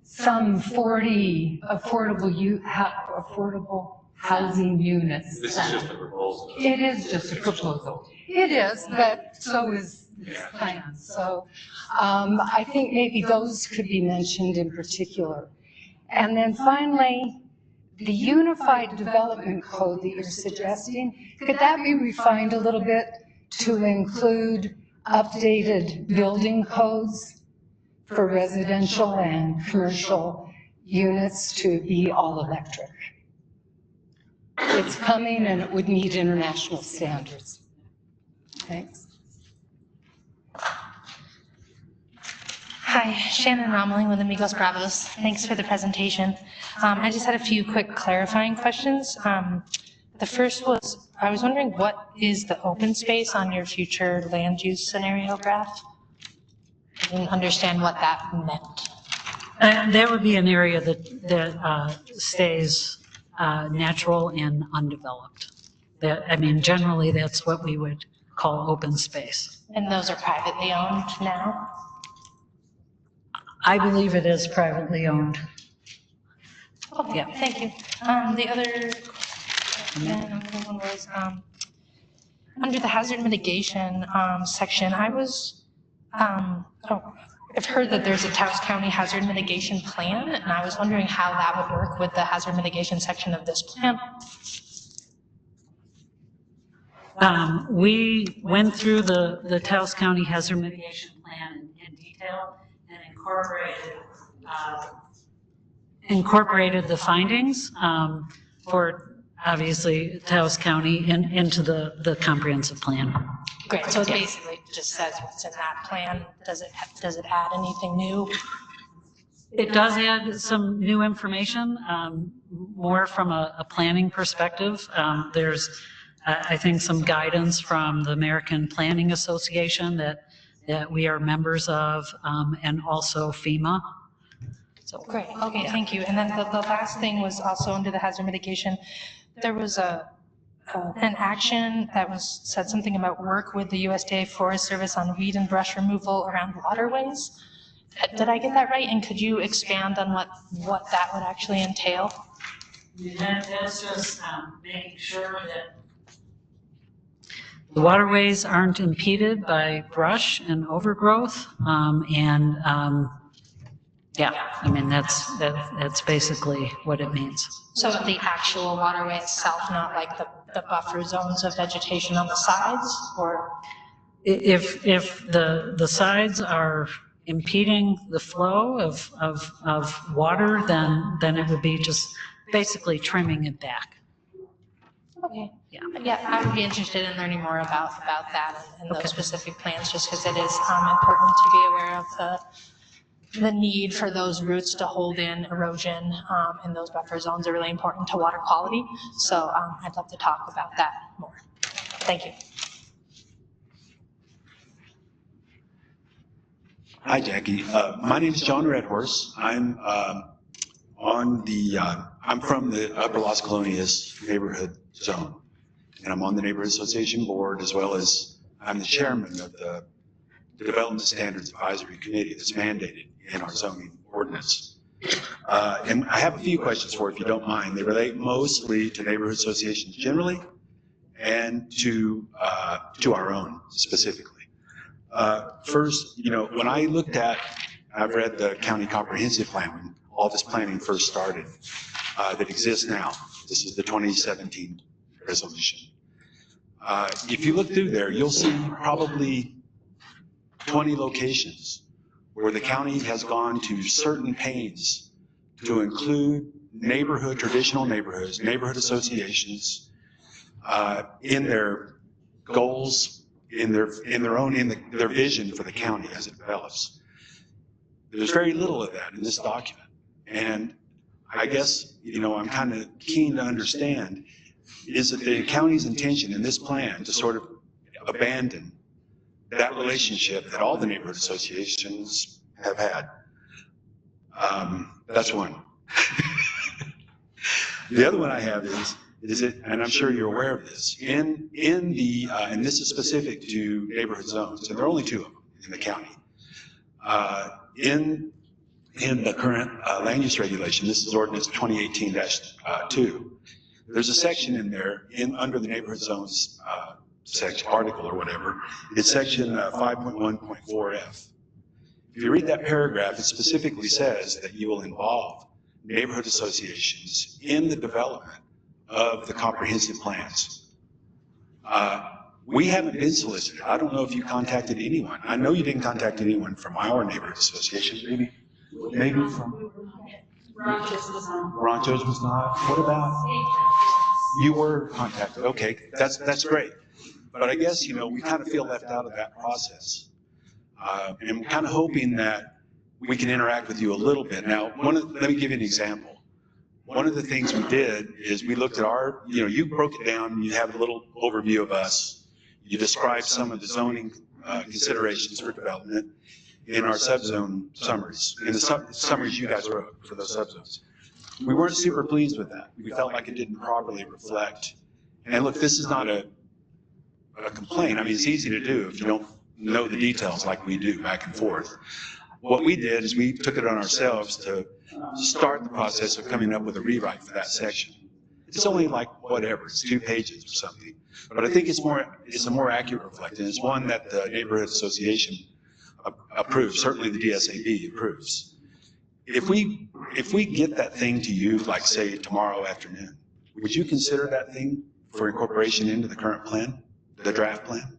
some 40 affordable housing units. This is just a proposal. It is just a proposal. It is, but so is this plan. So I think maybe those could be mentioned in particular. And then finally, the Unified Development Code that you're suggesting, could that be refined a little bit to include updated building codes for residential and commercial units to be all electric? It's coming and it would meet international standards. Thanks. Hi, Shannon Romling with Amigos Bravos. Thanks for the presentation. I just had a few quick clarifying questions. The first was, I was wondering what is the open space on your future land use scenario graph? I didn't understand what that meant. That would be an area that stays natural and undeveloped. I mean, generally, that's what we would call open space. And those are privately owned now? I believe it is privately owned. Okay, Yeah. thank you. The other one was, under the hazard mitigation section, I was, I've heard that there's a Taos County hazard mitigation plan, and I was wondering how that would work with the hazard mitigation section of this plan. We went through the Taos County hazard mitigation plan in detail and incorporated the findings for obviously Taos County into the comprehensive plan. Great, so it basically just says what's in that plan. Does it add anything new? It does add some new information, more from a planning perspective. There's, I think, some guidance from the American Planning Association that we are members of, and also FEMA. So, great, okay, yeah. Thank you. And then the last thing was also under the hazard mitigation. There was an action that said something about work with the USDA Forest Service on weed and brush removal around waterways. Did I get that right? And could you expand on what that would actually entail? That's just making sure that the waterways aren't impeded by brush and overgrowth, yeah, I mean, that's basically what it means. So the actual waterway itself, not like the buffer zones of vegetation on the sides, or? If the sides are impeding the flow of water, then it would be just basically trimming it back. Okay. Yeah, I would be interested in learning more about that and those specific plans, just because it is important to be aware of the need for those roots to hold in erosion, and those buffer zones are really important to water quality. So I'd love to talk about that more. Thank you. Hi, Jackie. My name is John Redhorse. I'm from the Upper Las Colonias neighborhood zone, and I'm on the neighborhood association board, as well as I'm the chairman of the Development Standards Advisory Committee that's mandated in our zoning ordinance. And I have a few questions for you, if you don't mind. They relate mostly to neighborhood associations generally, and to our own specifically. First, when I looked at, I've read the county comprehensive plan when all this planning first started, that exists now. This is the 2017 resolution. If you look through there, you'll see probably 20 locations where the county has gone to certain pains to include traditional neighborhoods, neighborhood associations, in their goals, in their vision for the county as it develops. There's very little of that in this document. And I guess, I'm kind of keen to understand, is it the county's intention in this plan to sort of abandon that relationship that all the neighborhood associations have had? That's one. The other one I have is it, and I'm sure you're aware of this, and this is specific to neighborhood zones, and there are only 2 of them in the county. In the current land use regulation, this is ordinance 2018-2, there's a section in there under the neighborhood zones section, article or whatever. It's section 5.1.4F. If you read that paragraph, it specifically says that you will involve neighborhood associations in the development of the comprehensive plans. We haven't been solicited. I don't know if you contacted anyone. I know you didn't contact anyone from our neighborhood association. Maybe from Ranchos was not. What about? You were contacted. Okay, that's great. But I guess, we kind of feel left out of that process. And I'm kind of hoping that we can interact with you a little bit. Now, let me give you an example. One of the things we did is we looked at you broke it down, you have a little overview of us. You described some of the zoning considerations for development in our subzone summaries, in the summaries you guys wrote for those subzones. We weren't super pleased with that. We felt like it didn't properly reflect. And look, this is not a complaint. I mean, it's easy to do if you don't know the details like we do back and forth. What we did is we took it on ourselves to start the process of coming up with a rewrite for that section. It's only like whatever, it's 2 pages or something. But I think it's a more accurate reflection. It's one that the neighborhood association approves, certainly the DSAB approves. If we get that thing to you, like say tomorrow afternoon, would you consider that thing for incorporation into the current plan, the draft plan?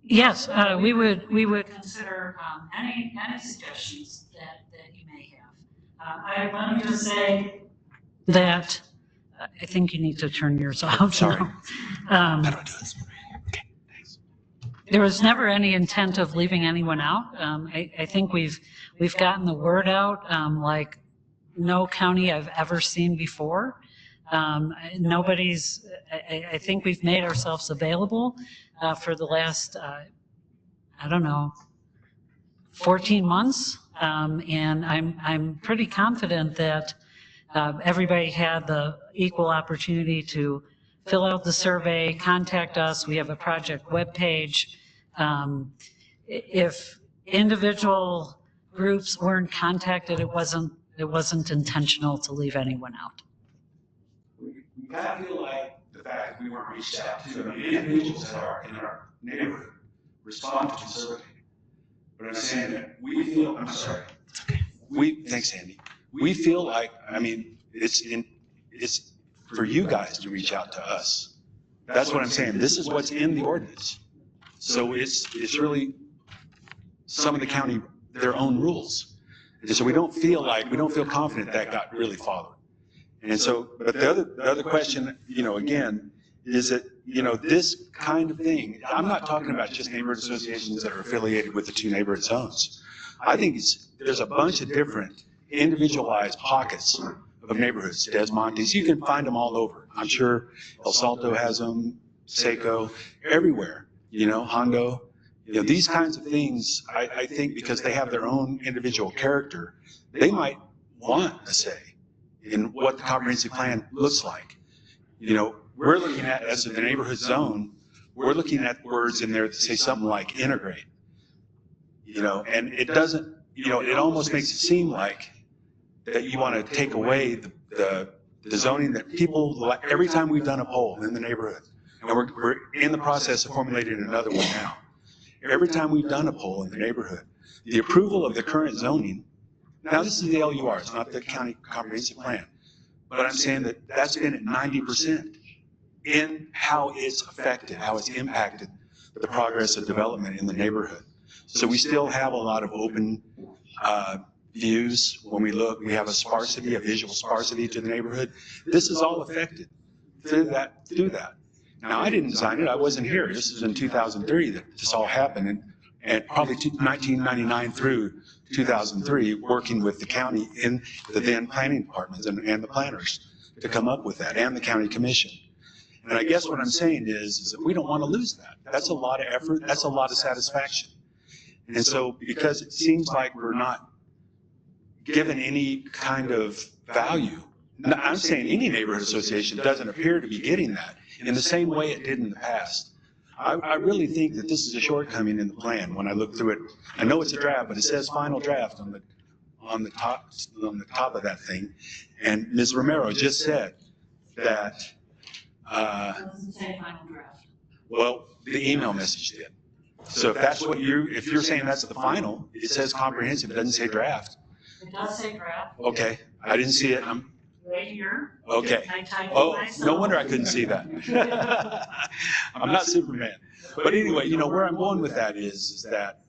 Yes, we would consider any suggestions that you may have. I want to just say that I think you need to turn yours off. Sorry. How do I do this? Okay, thanks. There was never any intent of leaving anyone out. I think we've gotten the word out like no county I've ever seen before. I think we've made ourselves available for the last, 14 months. And I'm pretty confident that everybody had the equal opportunity to fill out the survey, contact us. We have a project webpage. If individual groups weren't contacted, it wasn't intentional to leave anyone out. We kind of feel like the fact that we weren't reached out to, individuals that are in our neighborhood respond to survey. But I'm saying that we feel, I'm sorry, it's okay. Thanks, Andy. We feel like, it's for you guys to reach out to us. That's what I'm saying. This is what's in the ordinance. So it's really some of the county, their own rules. And so we don't feel confident that got really followed. And so, but the other question, again, is that, this kind of thing, I'm not talking about just neighborhood associations that are affiliated with the 2 neighborhood zones. I think there's a bunch of different individualized pockets of neighborhoods, Des Montes. You can find them all over. I'm sure El Salto has them, Seco, everywhere, Hondo. These kinds of things, I think because they have their own individual character, they might want a say in what the comprehensive plan looks like. We're looking at, as the neighborhood zone, we're looking at words in there that say something like integrate. And it doesn't, it almost makes it seem like that you want to take away the zoning that people, every time we've done a poll in the neighborhood, and we're in the process of formulating another one now. Every time we've done a poll in the neighborhood, the approval of the current zoning, now this is the LUR, it's not the county comprehensive plan, but I'm saying that that's been at 90% in how it's affected, how it's impacted the progress of development in the neighborhood. So we still have a lot of open views. When we look, we have a sparsity, a visual sparsity to the neighborhood. This is all affected through that. Now, I didn't design it. I wasn't here. This is in 2003 that this all happened, and probably 1999 through 2003, working with the county in the then planning departments and the planners to come up with that, and the county commission. And I guess what I'm saying is that we don't want to lose that. That's a lot of effort. That's a lot of satisfaction. And so because it seems like we're not given any kind of value, I'm saying any neighborhood association doesn't appear to be getting that in the same way it did in the past. I really think that this is a shortcoming in the plan when I look through it. I know it's a draft, but it says final draft on the top of that thing. And Ms. Romero just said that doesn't say final draft. well, the email message did. So if that's what if you're saying that's the final, it says comprehensive, it doesn't say draft. It does say draft. Okay, I didn't see it. Right here. Okay. I typed it Oh, myself. no wonder I couldn't see that. I'm not Superman. But anyway, where I'm going with that is that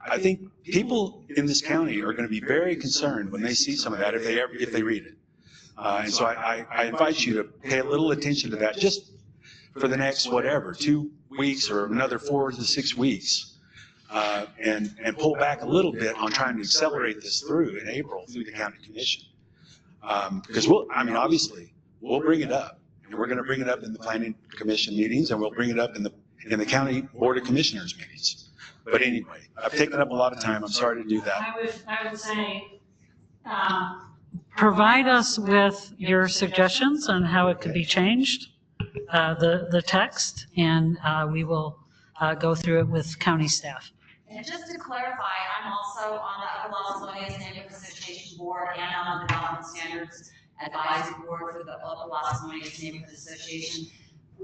I think people in this county are going to be very concerned when they see some of that if they read it. And so I invite you to pay a little attention to that just for the next, 2 weeks or another 4 to 6 weeks, and pull back a little bit on trying to accelerate this through in April through the county commission. Because obviously, we'll bring it up, and we're going to bring it up in the planning commission meetings, and we'll bring it up in the county board of commissioners meetings. But anyway, I've taken up a lot of time. I'm sorry to do that. I would say, provide us with your suggestions on how it could be changed, the text, and we will go through it with county staff. And just to clarify, I'm also on the Upper Las Colinas Neighborhood Association Board and on the Development Standards Advisory Board for the Upper Las Colinas Neighborhood Association.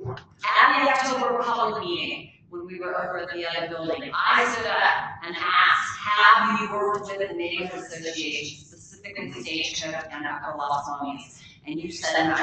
At the October public meeting, when we were over at the other building, I stood up and asked, have you worked with the neighborhood association, specifically Stagecoach and Upper Las Colinas? And you said no.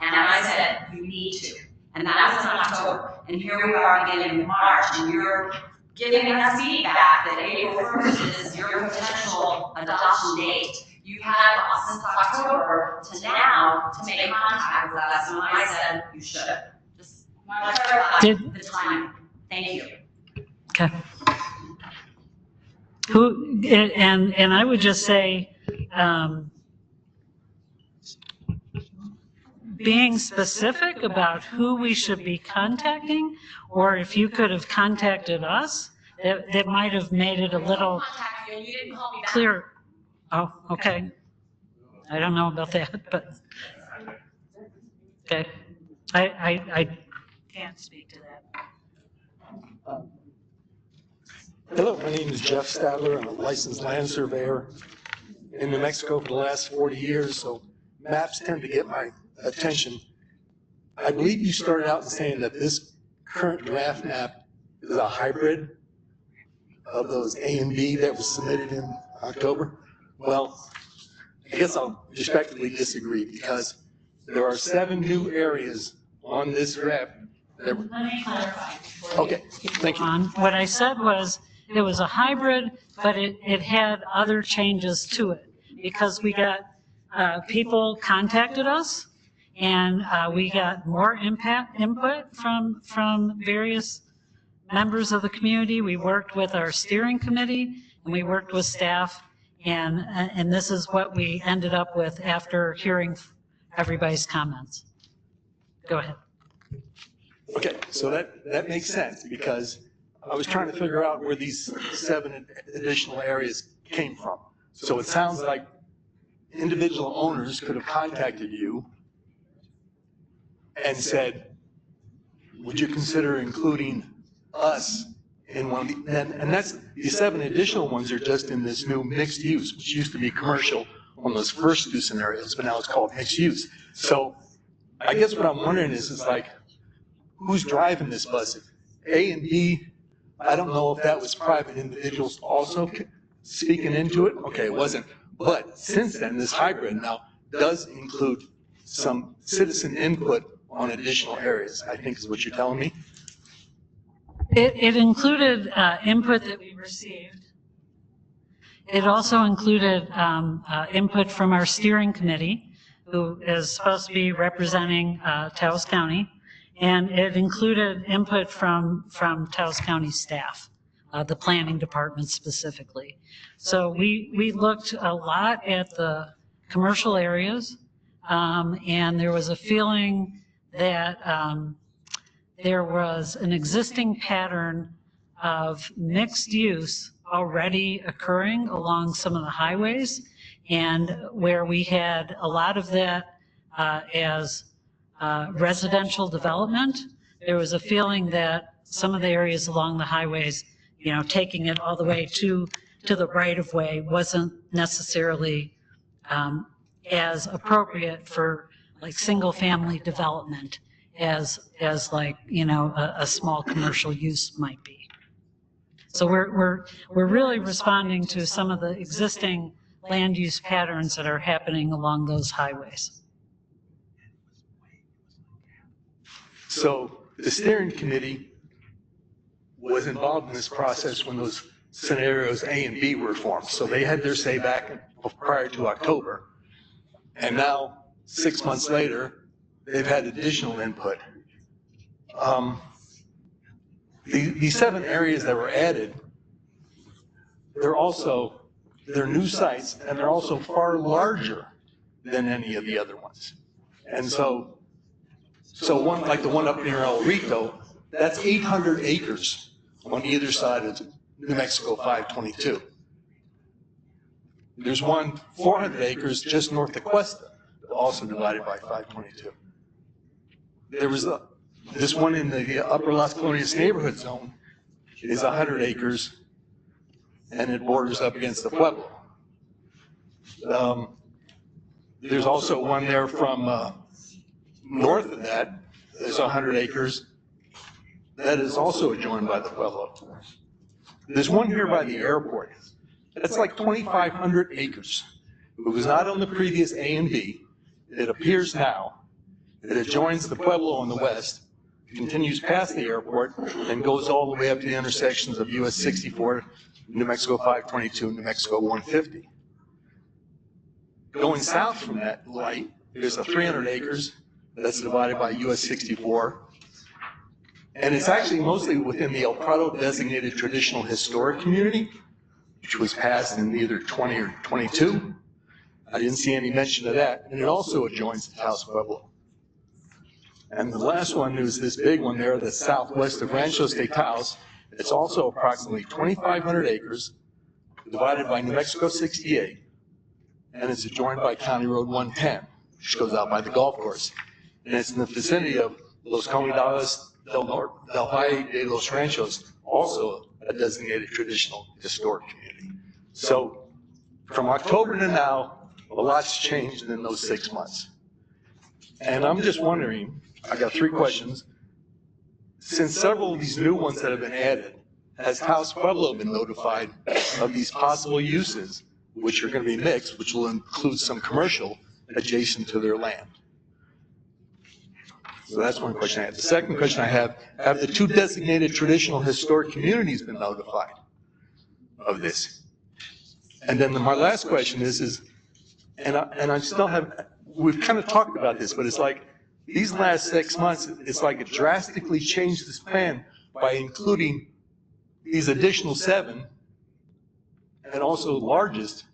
And I said, you need to. And that was in October. And here we are beginning in March, and you're giving us feedback that April 1st is your potential adoption date. You've had since October to now to make contact with us, and I said you should. Just want to clarify the timing. Thank you. Okay. And I would just say, being specific about who we should be contacting, or if you could have contacted us, that might have made it a little clearer. Oh, okay. I don't know about that, but okay. I can't speak to that. Hello, my name is Jeff Stadler. I'm a licensed land surveyor in New Mexico for the last 40 years, so maps tend to get my attention. I believe you started out in saying that this current draft map is a hybrid of those A and B that was submitted in October. Well, I guess I'll respectfully disagree, because there are 7 new areas on this draft. Let me clarify. Okay, thank you. What I said was it was a hybrid, but it had other changes to it, because we got people contacted us, and we got more input from various members of the community. We worked with our steering committee, and we worked with staff, and this is what we ended up with after hearing everybody's comments. Go ahead. Okay, so that makes sense, because I was trying to figure out where these 7 additional areas came from. So it sounds like individual owners could have contacted you and said, would you consider including us in one of the, and that's, the 7 additional ones are just in this new mixed use, which used to be commercial on those first 2 scenarios, but now it's called mixed use. So I guess what I'm wondering is like, who's driving this bus? A and B, I don't know if that was private individuals also speaking into it. Okay, it wasn't. But since then, this hybrid now does include some citizen input on additional areas, I think is what you're telling me. It included input that we received. It also included input from our steering committee, who is supposed to be representing Taos County, and it included input from Taos County staff, the planning department specifically. So we looked a lot at the commercial areas, and there was a feeling that there was an existing pattern of mixed use already occurring along some of the highways, and where we had a lot of that as residential development, there was a feeling that some of the areas along the highways, you know, taking it all the way to the right of way wasn't necessarily as appropriate for like single family development as like, you know, a small commercial use might be. So we're really responding to some of the existing land use patterns that are happening along those highways. So the steering committee was involved in this process when those scenarios A and B were formed. So they had their say back prior to October. And now, 6 months later, they've had additional input. The 7 areas that were added, they're new sites, and they're also far larger than any of the other ones. And so one, like the one up near El Rito, that's 800 acres on either side of New Mexico 522. There's one 400 acres just north of Cuesta, also divided by 522. There was this one in the Upper Las Colonias neighborhood zone is 100 acres, and it borders up against the Pueblo. There's also one there from north of that, there's 100 acres, that is also adjoined by the Pueblo. There's one here by the airport. That's like 2,500 acres. It was not on the previous A and B. It appears now. It adjoins the Pueblo on the west, continues past the airport, and goes all the way up to the intersections of US 64, New Mexico 522, and New Mexico 150. Going south from that light, there's a 300 acres that's divided by US 64. And it's actually mostly within the El Prado designated traditional historic community, which was passed in either 20 or 22. I didn't see any mention of that. And it also adjoins the Taos Pueblo. And the last one is this big one there that's southwest of Ranchos de Taos. It's also approximately 2,500 acres, divided by New Mexico 68. And it's adjoined by County Road 110, which goes out by the golf course. And it's in the vicinity of Los Comunidades del Valle de los Ranchos, also a designated traditional historic community. So from October to now, a lot's changed in those 6 months. And I'm just wondering, I got 3 questions. Since several of these new ones that have been added, has Taos Pueblo been notified of these possible uses, which are going to be mixed, which will include some commercial adjacent to their land? So that's one question I have. The second question I have the 2 designated traditional historic communities been notified of this? And then my last question is and I still have, we've kind of talked about this, but it's like these last 6 months, it's like it drastically changed this plan by including these additional 7 and also largest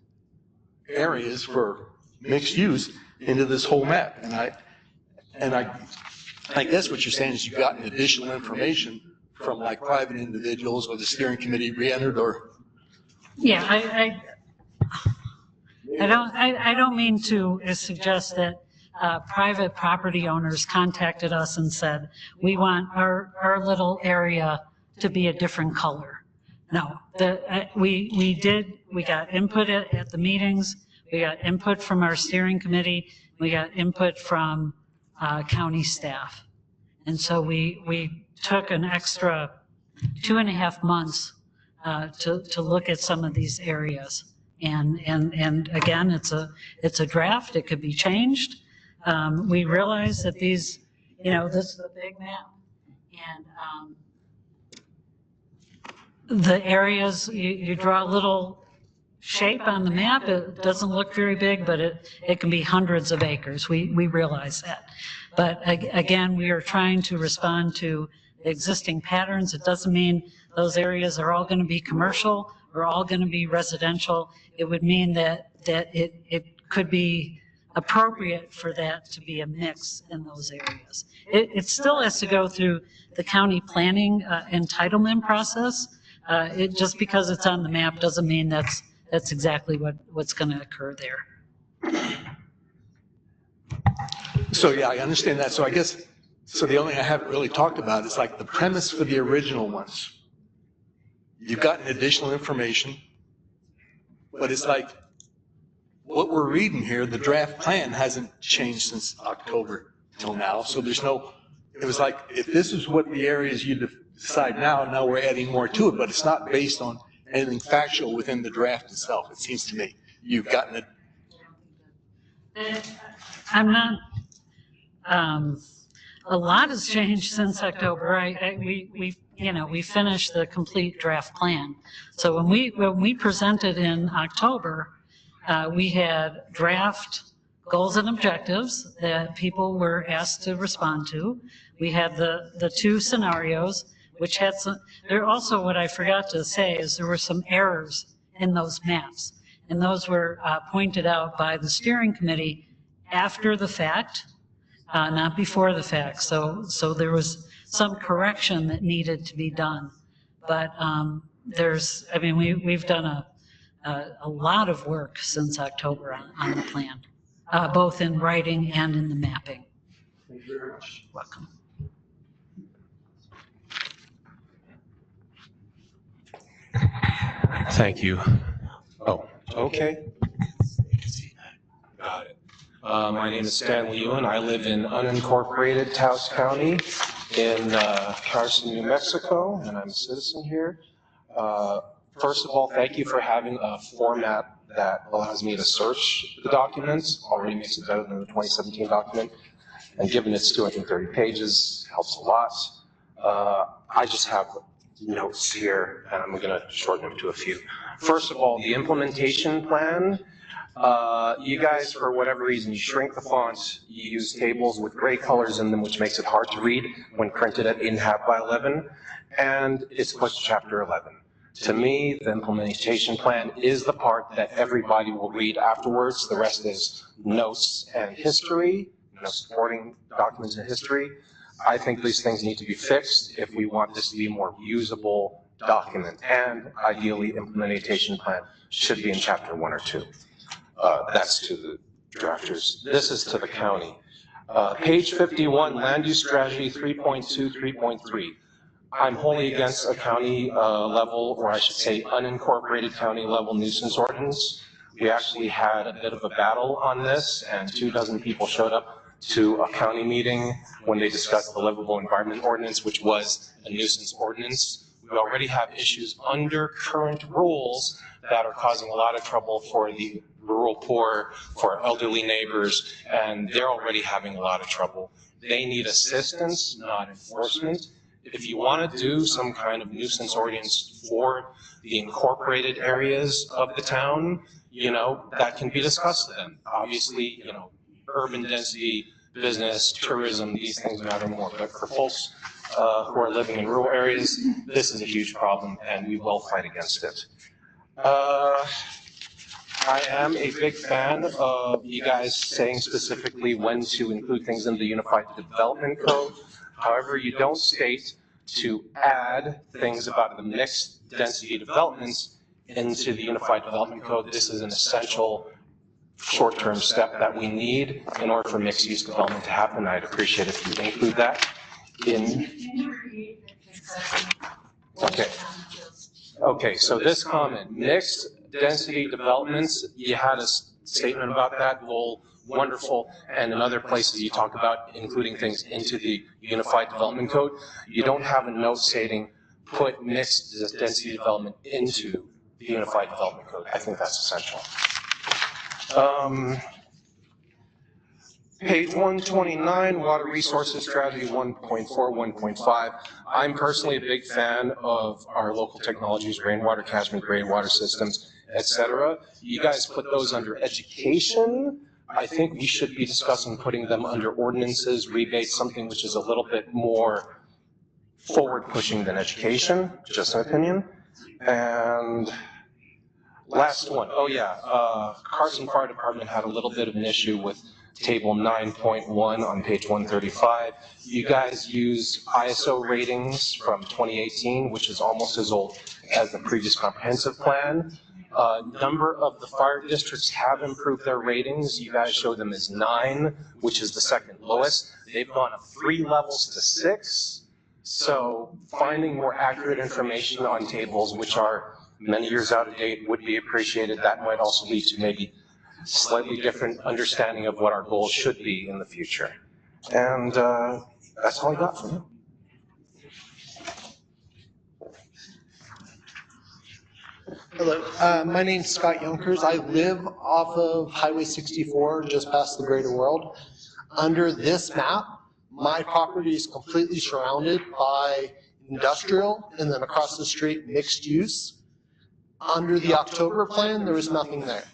areas for mixed use into this whole map. And I guess what you're saying is you've gotten additional information from like private individuals or the steering committee re-entered or? Yeah, I don't mean to suggest that private property owners contacted us and said, we want our little area to be a different color. No, we got input at the meetings, we got input from our steering committee, we got input from county staff. And so we took an extra 2.5 months to look at some of these areas. And again, it's a draft, it could be changed. We realize that these, this is a big map. And the areas, you draw a little shape on the map. It doesn't look very big, but it can be hundreds of acres. We realize that. But again, we are trying to respond to existing patterns. It doesn't mean those areas are all going to be commercial or all going to be residential. It would mean that it could be appropriate for that to be a mix in those areas. It still has to go through the county planning entitlement process. Just because it's on the map doesn't mean that's exactly what's going to occur there. So yeah, I understand that. So I guess, so the only thing I haven't really talked about is like the premise for the original ones. You've gotten additional information, but it's like what we're reading here, the draft plan hasn't changed since October till now. So there's no, it was like, if this is what the areas you decide now we're adding more to it, but it's not based on anything factual within the draft itself, it seems to me. You've gotten it. I'm not, a lot has changed since October. We finished the complete draft plan. So when we presented in October, we had draft goals and objectives that people were asked to respond to. We had the two scenarios, which had some, there also, what I forgot to say is there were some errors in those maps. And those were pointed out by the steering committee after the fact, not before the fact. So there was some correction that needed to be done. But we've done a lot of work since October on the plan, both in writing and in the mapping. Thank you very much. Welcome. Thank you. Oh, okay. Got it. My name is Stanley Ewan. I live in unincorporated Taos County in Carson, New Mexico, and I'm a citizen here. First of all, thank you for having a format that allows me to search the documents. Already makes it better than the 2017 document. And given it's 230 pages, helps a lot. I just have notes here, and I'm going to shorten them to a few. First of all, the implementation plan. You guys, for whatever reason, you shrink the font, you use tables with gray colors in them, which makes it hard to read when printed at 8.5 by 11, and it's pushed to chapter 11. To me, the implementation plan is the part that everybody will read afterwards. The rest is notes and history, supporting documents and history. I think these things need to be fixed if we want this to be a more usable document, and ideally, implementation plan should be in chapter 1 or 2. That's to the drafters. This is to the county. Page 51, land use strategy 3.2, 3.3. I'm wholly against a county level, or I should say unincorporated county level nuisance ordinance. We actually had a bit of a battle on this, and 24 people showed up to a county meeting when they discussed the livable environment ordinance, which was a nuisance ordinance. We already have issues under current rules that are causing a lot of trouble for the rural poor, for elderly neighbors, and they're already having a lot of trouble. They need assistance, not enforcement. If you want to do some kind of nuisance ordinance for the incorporated areas of the town, that can be discussed then. Obviously, urban density, business, tourism, these things matter more. But for folks who are living in rural areas, this is a huge problem, and we will fight against it. I am a big fan of you guys saying specifically when to include things in the Unified Development Code. However, you don't state to add things about the mixed density developments into the Unified Development Code. This is an essential short-term step that we need in order for mixed-use development to happen. I'd appreciate if you include that in. Okay, so this comment, mixed density developments, you had a statement about that, goal, wonderful, and in other places you talk about including things into the Unified Development Code. You don't have a note stating put mixed density development into the Unified Development Code. I think that's essential. Page 129, Water Resources Strategy 1.4, 1.5. I'm personally a big fan of our local technologies, rainwater catchment, greywater systems, etc. You guys put those under education. I think we should be discussing putting them under ordinances, rebates, something which is a little bit more forward-pushing than education, just an opinion. And last one, oh yeah, Carson Fire Department had a little bit of an issue with table 9.1 on page 135. You guys use ISO ratings from 2018, which is almost as old as the previous comprehensive plan. Number of the fire districts have improved their ratings. You guys show them as 9, which is the second lowest. They've gone up 3 levels to 6. So finding more accurate information on tables which are many years out of date would be appreciated. That might also lead to maybe slightly different understanding of what our goals should be in the future. And that's all I got for you. Hello, my name's Scott Yonkers. I live off of Highway 64, just past the Greater World. Under this map, my property is completely surrounded by industrial, and then across the street, mixed use. Under the October plan, there was nothing there.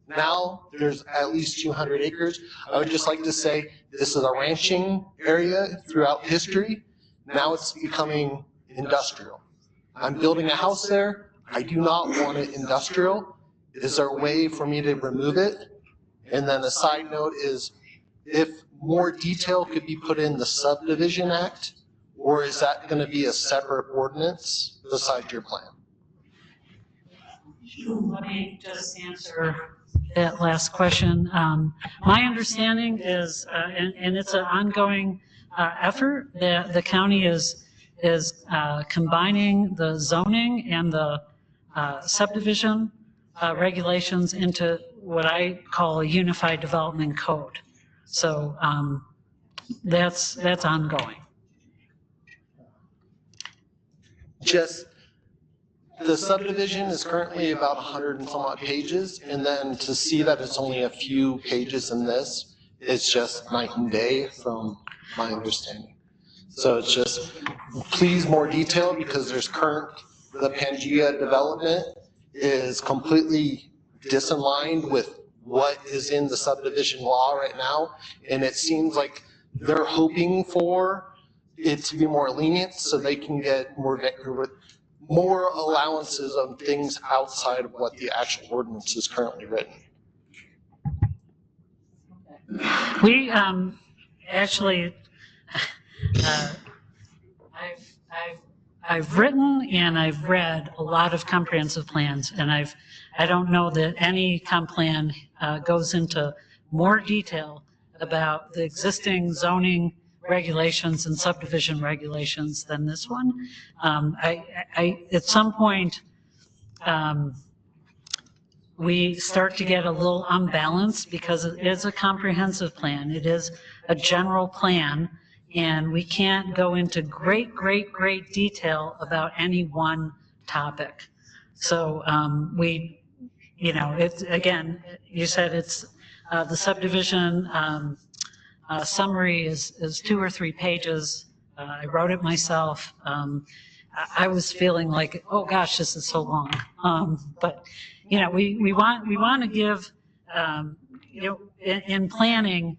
Now, there's at least 200 acres. I would just like to say this is a ranching area throughout history. Now it's becoming industrial. I'm building a house there. I do not want it industrial. Is there a way for me to remove it? And then a side note is, if more detail could be put in the subdivision act, or is that going to be a separate ordinance besides your plan? Let me just answer that last question. My understanding is, and it's an ongoing effort, that the county is combining the zoning and the subdivision regulations into what I call a unified development code. So that's ongoing. Just the subdivision is currently about 100 and some odd pages, and then to see that it's only a few pages in this, it's just night and day from my understanding. So it's just, please more detail, because there's the Pangea development is completely disaligned with what is in the subdivision law right now, and it seems like they're hoping for it to be more lenient so they can get more allowances of things outside of what the actual ordinance is currently written. We actually, I've written and I've read a lot of comprehensive plans, and I don't know that any comp plan goes into more detail about the existing zoning regulations and subdivision regulations than this one. At some point, we start to get a little unbalanced because it is a comprehensive plan. It is a general plan, and we can't go into great detail about any one topic. So it's, again, you said it's the subdivision summary is 2 or 3 pages. I wrote it myself. I was feeling like, oh gosh, this is so long. But we want to give, in planning,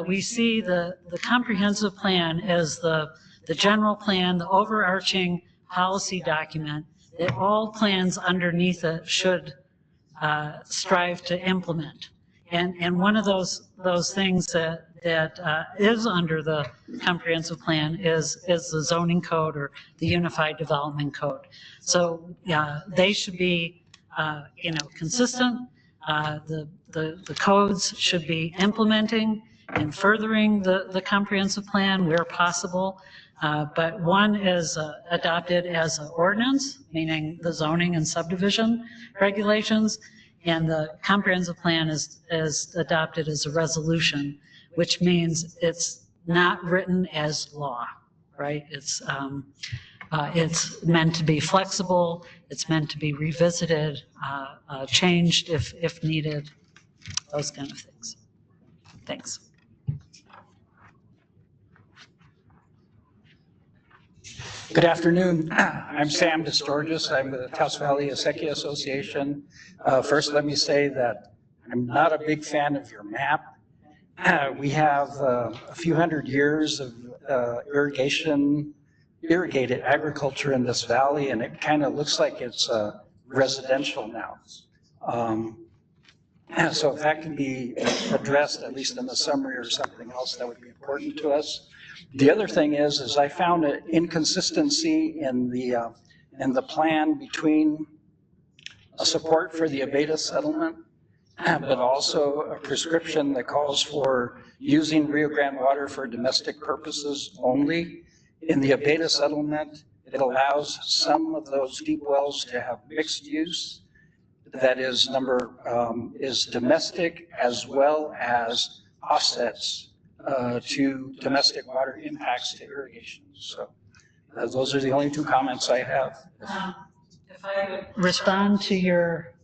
we see the comprehensive plan as the general plan, the overarching policy document that all plans underneath it should strive to implement. And one of those things that is under the comprehensive plan is the zoning code or the unified development code. So they should be consistent. The codes should be implementing and furthering the comprehensive plan where possible. But one is adopted as an ordinance, meaning the zoning and subdivision regulations, and the comprehensive plan is adopted as a resolution, which means it's not written as law, right? It's meant to be flexible. It's meant to be revisited, changed if needed, those kind of things. Thanks. Good afternoon. I'm Sam Distorgis. I'm with the Taos Valley Acequia Association. First, let me say that I'm not a big fan of your map. We have a few hundred years of irrigated agriculture in this valley, and it kind of looks like it's residential now. So if that can be addressed, at least in the summary or something else, that would be important to us. The other thing is I found an inconsistency in the plan between a support for the Abeta settlement, but also a prescription that calls for using Rio Grande water for domestic purposes only. In the Abeta settlement, it allows some of those deep wells to have mixed use. That is is domestic as well as offsets to domestic water impacts to irrigation. So those are the only two comments I have. If I would respond to your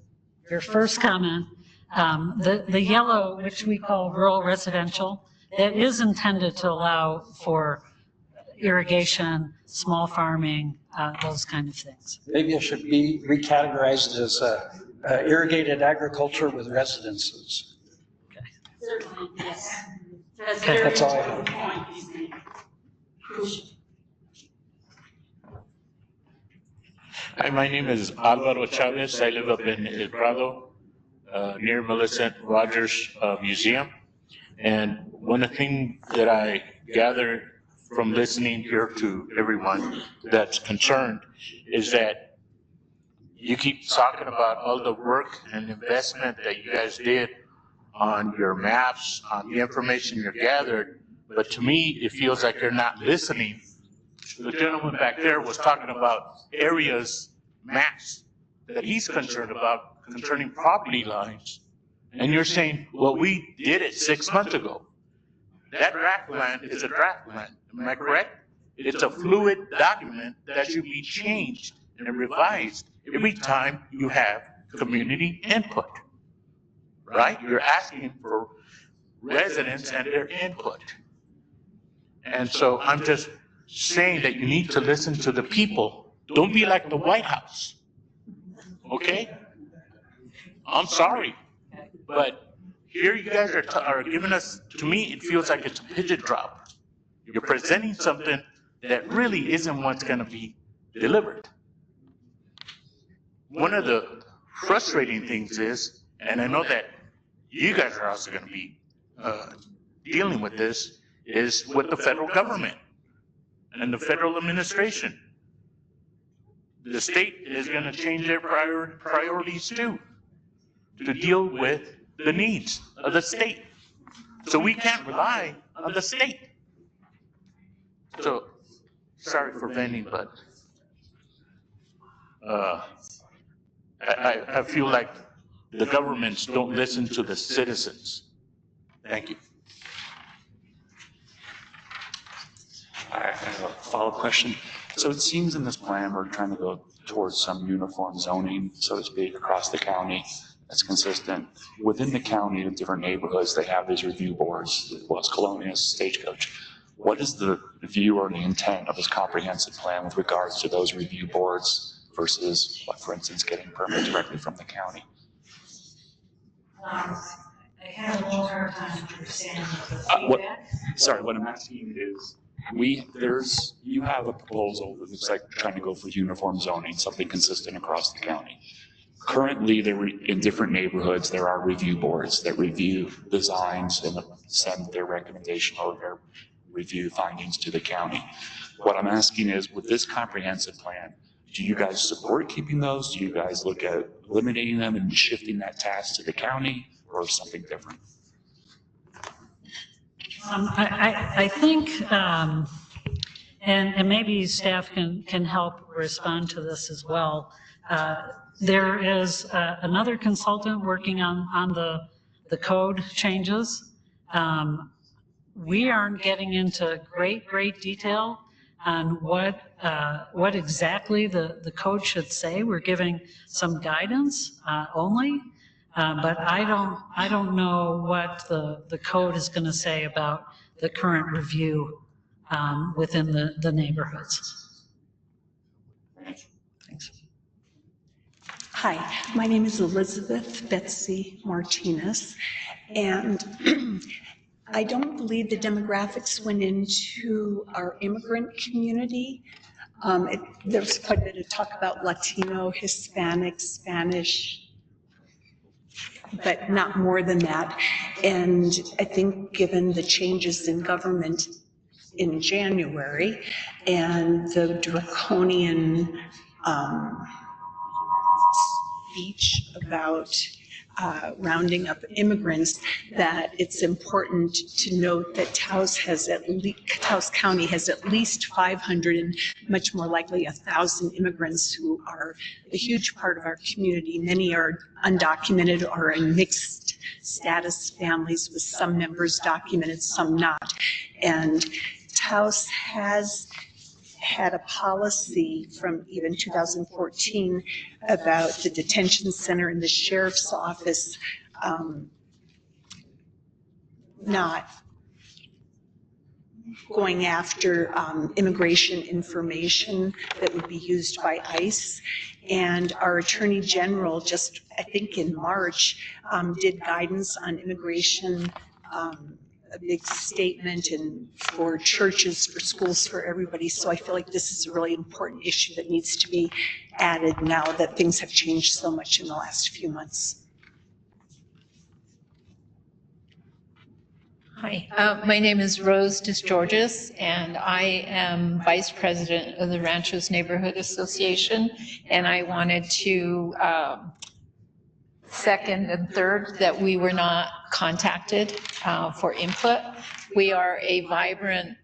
first comment, the yellow, which we call rural residential, that is intended to allow for irrigation, small farming, those kind of things. Maybe it should be recategorized as irrigated agriculture with residences. Okay. Certainly, yes. Okay, that's all I have. Hi, my name is Alvaro Chavez. I live up in El Prado, near Millicent Rogers Museum. And one of the things that I gathered from listening here to everyone that's concerned is that you keep talking about all the work and investment that you guys did on your maps, on the information you gathered, but to me, it feels like you're not listening. The gentleman back there was talking about areas, maps, that he's concerned about concerning property lines. And you're saying, well, we did it 6 months ago. That draft plan is a draft plan, am I correct? It's a fluid document that should be changed and revised every time you have community input, right? You're asking for residents and their input. And so I'm just saying that you need to listen to the people. Don't be like the White House, okay? I'm sorry, but here you guys are giving us, to me, it feels like it's a pigeon drop. You're presenting something that really isn't what's gonna be delivered. One of the frustrating things is, and I know that you guys are also gonna be dealing with this, is with the federal government and the federal administration. The state is gonna change their priorities too, to deal with the needs of the state. So we can't rely on the state. So, sorry for venting, but I feel like the governments don't listen to the citizens. Thank you. I have a follow-up question. So it seems in this plan, we're trying to go towards some uniform zoning, so to speak, across the county that's consistent. Within the county, in different neighborhoods, they have these review boards, Los Colonias, Stagecoach. What is the view or the intent of this comprehensive plan with regards to those review boards versus, like, for instance, getting permits directly from the county? I have a little hard time understanding the feedback. Sorry, what I'm asking is, you have a proposal that looks like trying to go for uniform zoning, something consistent across the county. Currently, in different neighborhoods, there are review boards that review designs and send their recommendation or their review findings to the county. What I'm asking is, with this comprehensive plan, do you guys support keeping those? Do you guys look at eliminating them and shifting that task to the county, or something different? I think, and maybe staff can help respond to this as well. There is another consultant working on the code changes. We aren't getting into great detail on what exactly the code should say. We're giving some guidance only. But I don't know what the code is going to say about the current review within the neighborhoods. Hi, my name is Elizabeth Betsy Martinez, and I don't believe the demographics went into our immigrant community. There's quite a bit of talk about Latino, Hispanic, Spanish, but not more than that. And I think given the changes in government in January and the draconian speech about rounding up immigrants, that it's important to note that Taos County has at least 500 and much more likely 1,000 immigrants who are a huge part of our community. Many are undocumented or in mixed status families with some members documented, some not. And Taos has had a policy from even 2014 about the detention center and the sheriff's office not going after immigration information that would be used by ICE. And our Attorney General just, I think in March, did guidance on immigration, a big statement, and for churches, for schools, for everybody. So I feel like this is a really important issue that needs to be added now that things have changed so much in the last few months. Hi, my name is Rose DesGeorges, and I am Vice President of the Ranchos Neighborhood Association, and I wanted to second and third that we were not contacted for input. We are a vibrant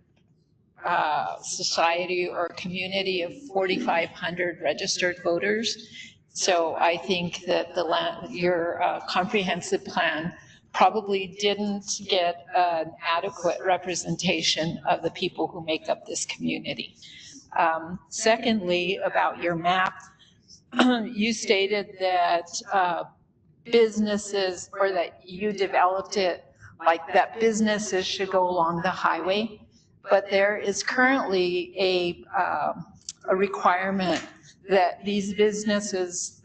society or community of 4,500 registered voters. So I think that your comprehensive plan probably didn't get an adequate representation of the people who make up this community. Secondly, about your map, you stated that businesses, or that you developed it like that businesses should go along the highway, but there is currently a requirement that these businesses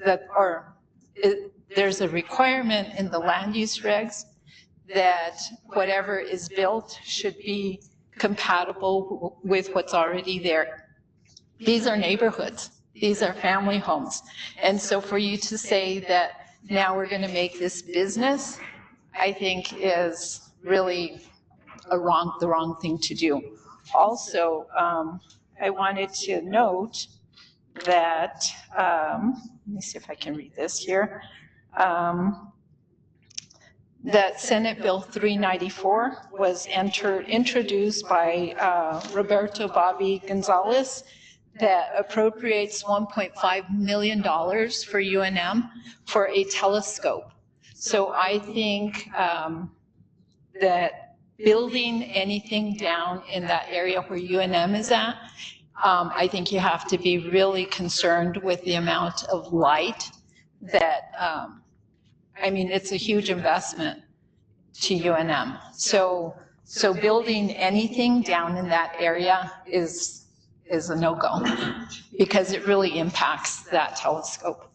there's a requirement in the land use regs that whatever is built should be compatible with what's already there. These are neighborhoods. These are family homes. And so for you to say that now we're going to make this business, I think is really the wrong thing to do. Also, I wanted to note that, let me see if I can read this here, that Senate Bill 394 was introduced by Roberto Bobby Gonzalez, that appropriates $1.5 million for UNM for a telescope. So I think that building anything down in that area where UNM is at, I think you have to be really concerned with the amount of light that, I mean, it's a huge investment to UNM. So building anything down in that area is a no-go because it really impacts that telescope.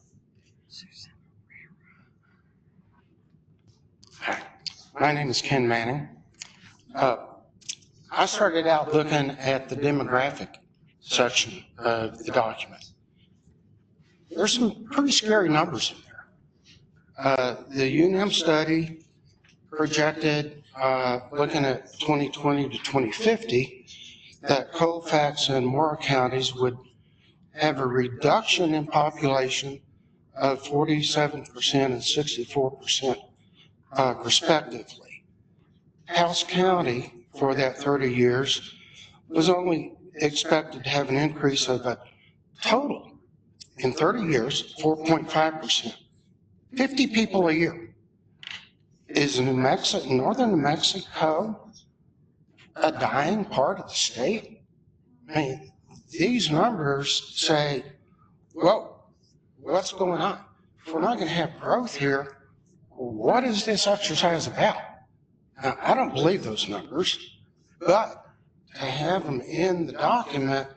Hi, my name is Ken Manning. I started out looking at the demographic section of the document. There's some pretty scary numbers in there. The UNM study projected, looking at 2020 to 2050, that Colfax and Mora counties would have a reduction in population of 47% and 64% respectively. Taos County, for that 30 years, was only expected to have an increase of a total, in 30 years, 4.5%. 50 people a year. Is northern New Mexico a dying part of the state? I mean, these numbers say, well, what's going on? If we're not going to have growth here, what is this exercise about? Now, I don't believe those numbers, but to have them in the document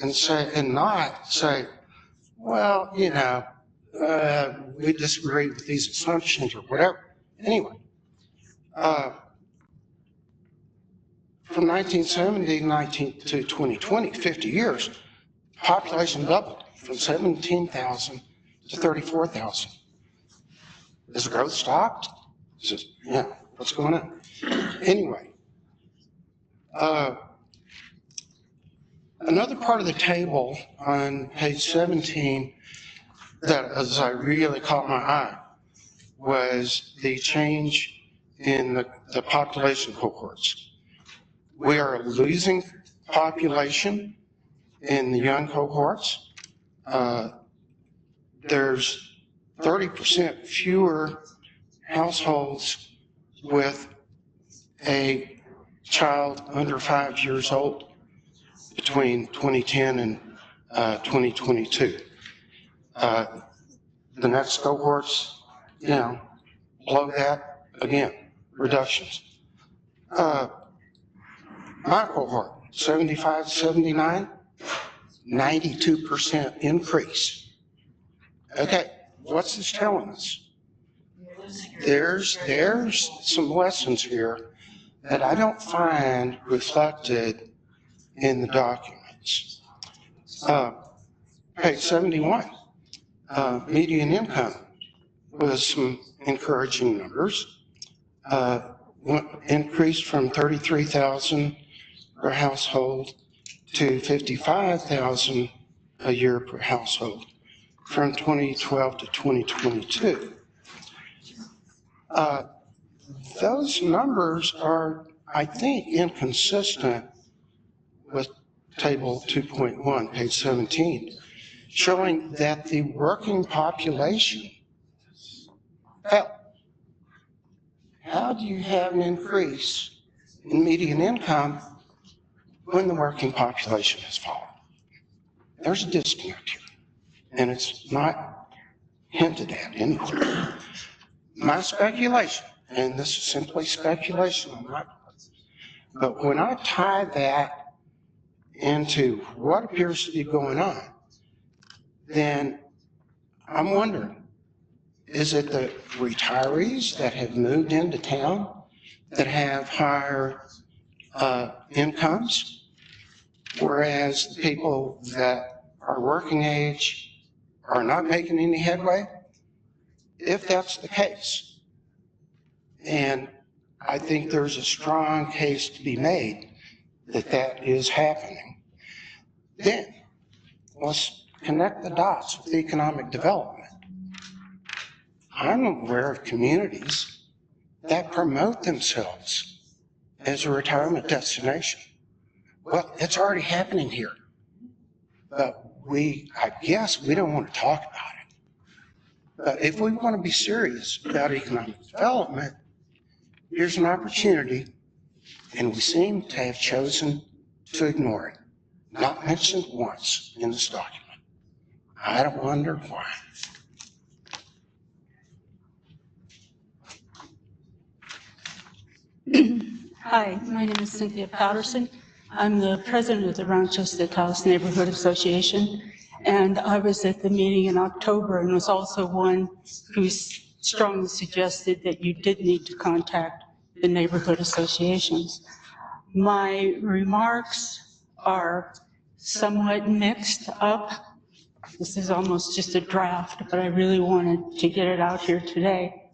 and not say, well, you know, we disagree with these assumptions or whatever. Anyway, from 1970 to 2020, 50 years, population doubled from 17,000 to 34,000. Has the growth stopped? Is it, yeah, what's going on? Anyway, another part of the table on page 17 that, as I really caught my eye, was the change in the population cohorts. We are losing population in the young cohorts. There's 30% fewer households with a child under 5 years old between 2010 and 2022. The next cohorts, you know, below that, again, reductions. My cohort, 75 to 79, 92% increase. Okay, what's this telling us? There's some lessons here that I don't find reflected in the documents. Page 71, median income with some encouraging numbers. Increased from 33,000 per household to 55,000 a year per household from 2012 to 2022. Those numbers are, I think, inconsistent with table 2.1, page 17, showing that the working population fell. How do you have an increase in median income when the working population has fallen? There's a disconnect here, and it's not hinted at anywhere. My speculation, and this is simply speculation on my part, but when I tie that into what appears to be going on, then I'm wondering, is it the retirees that have moved into town that have higher incomes, whereas the people that are working age are not making any headway? If that's the case, and I think there's a strong case to be made that that is happening, then let's connect the dots with economic development. I'm aware of communities that promote themselves as a retirement destination. Well, it's already happening here, but I guess we don't want to talk about it. But if we want to be serious about economic development, here's an opportunity, and we seem to have chosen to ignore it. Not mentioned once in this document. I don't wonder why. Hi, my name is Cynthia Patterson. I'm the president of the Rochester Taos Neighborhood Association, and I was at the meeting in October and was also one who strongly suggested that you did need to contact the neighborhood associations. My remarks are somewhat mixed up. This is almost just a draft, but I really wanted to get it out here today.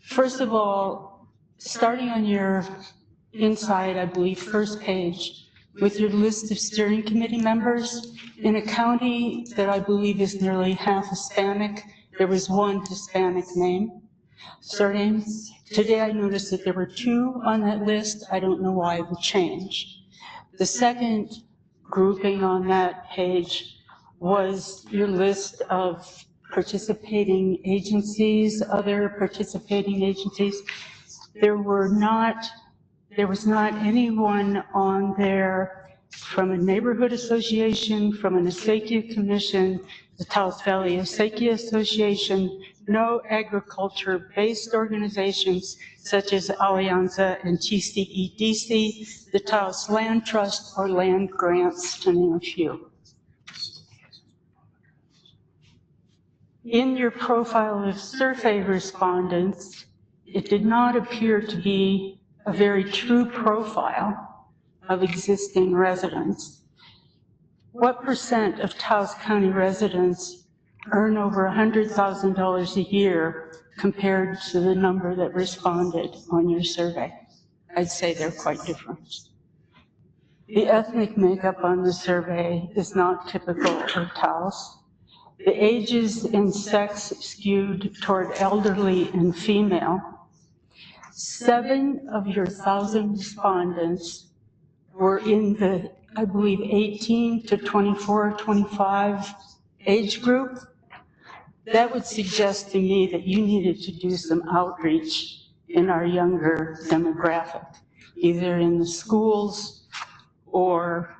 First of all, starting on your inside, I believe, first page, with your list of steering committee members, in a county that I believe is nearly half Hispanic, there was one Hispanic surname. Today I noticed that there were 2 on that list. I don't know why the change. The second grouping on that page was your list of participating agencies, other participating agencies. There was not anyone on there from a neighborhood association, from an Acequia Commission, the Taos Valley Acequia Association, no agriculture-based organizations such as Alianza and TCEDC, the Taos Land Trust, or land grants, to name a few. In your profile of survey respondents, it did not appear to be a very true profile of existing residents. What percent of Taos County residents earn over $100,000 a year compared to the number that responded on your survey? I'd say they're quite different. The ethnic makeup on the survey is not typical of Taos. The ages and sex skewed toward elderly and female. 7 of your 1,000 respondents were in the, I believe, 18 to 24, 25 age group. That would suggest to me that you needed to do some outreach in our younger demographic, either in the schools or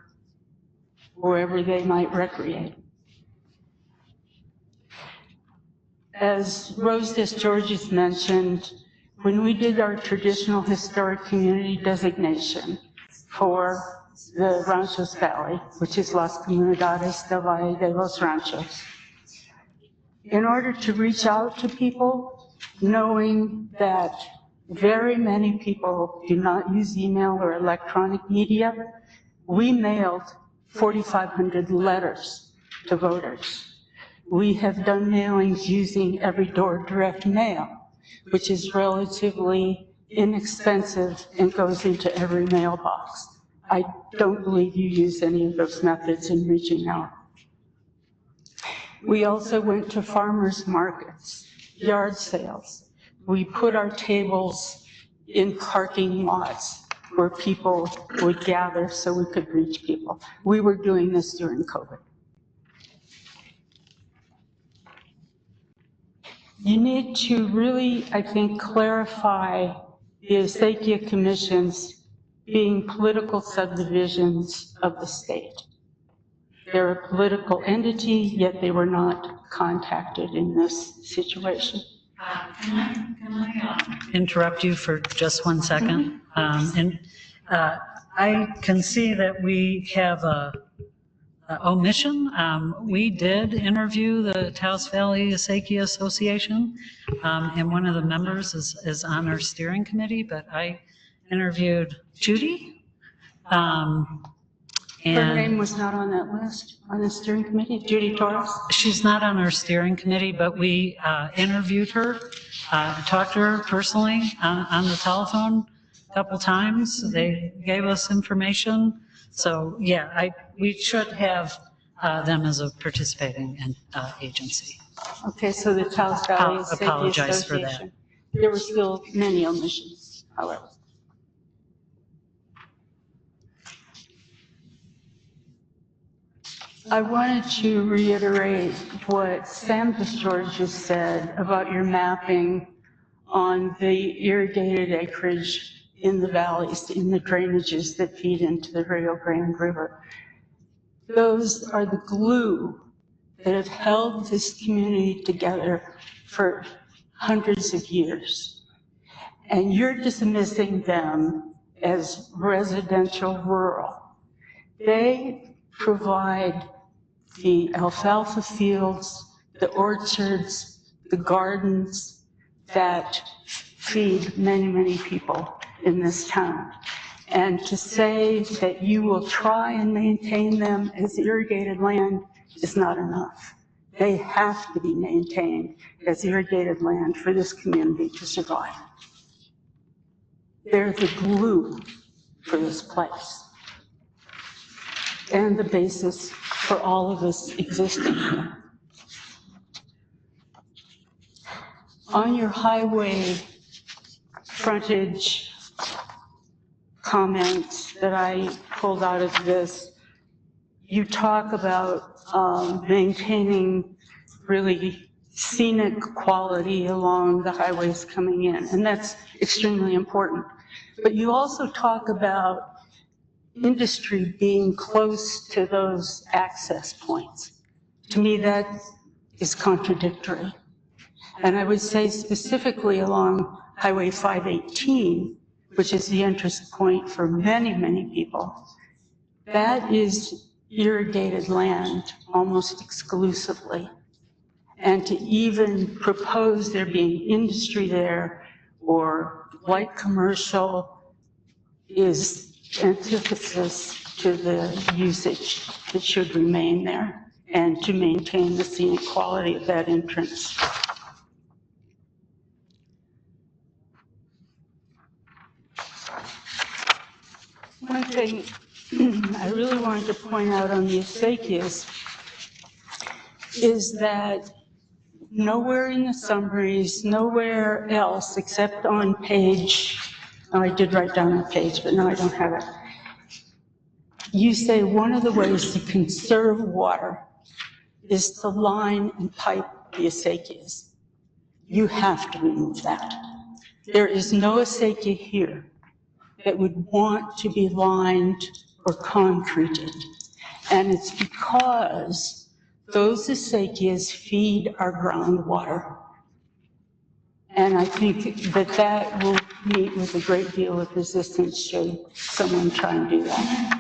wherever they might recreate. As Rose DesGeorges mentioned, when we did our traditional historic community designation for the Ranchos Valley, which is Las Comunidades del Valle de los Ranchos, in order to reach out to people, knowing that very many people do not use email or electronic media, we mailed 4,500 letters to voters. We have done mailings using every door direct mail, which is relatively inexpensive and goes into every mailbox. I don't believe you use any of those methods in reaching out. We also went to farmers markets, yard sales. We put our tables in parking lots where people would gather so we could reach people. We were doing this during COVID. You need to really, I think, clarify the Acequia commissions being political subdivisions of the state. They're a political entity, yet they were not contacted in this situation. Can I interrupt you for just 1 second? I can see that we have a omission. We did interview the Taos Valley Acequia Association, and one of the members is on our steering committee, but I interviewed Judy. Her name was not on that list, on the steering committee, Judy Torres? She's not on our steering committee, but we interviewed her, talked to her personally on the telephone a couple times. They gave us information. So, yeah, we should have them as a participating agency. Okay, so the Taos Valley Acequia Association. Apologize for that. There were still many omissions, however. I wanted to reiterate what Sam DesGeorges said about your mapping on the irrigated acreage in the valleys, in the drainages that feed into the Rio Grande River. Those are the glue that have held this community together for hundreds of years. And you're dismissing them as residential rural. They provide the alfalfa fields, the orchards, the gardens that feed many, many people in this town. And to say that you will try and maintain them as irrigated land is not enough. They have to be maintained as irrigated land for this community to survive. They're the glue for this place and the basis for all of us existing here. On your highway frontage comments that I pulled out of this, you talk about maintaining really scenic quality along the highways coming in, and that's extremely important. But you also talk about industry being close to those access points. To me, that is contradictory. And I would say specifically along Highway 518, which is the entrance point for many, many people, that is irrigated land almost exclusively. And to even propose there being industry there or light commercial is antithesis to the usage that should remain there and to maintain the scenic quality of that entrance. One thing I really wanted to point out on the acequias is that nowhere in the summaries, nowhere else except on page, oh, I did write down a page, but no, I don't have it. You say one of the ways to conserve water is to line and pipe the acequias. You have to remove that. There is no acequia here that would want to be lined or concreted. And it's because those acequias feed our groundwater. And I think that that will meet with a great deal of resistance should someone try and do that.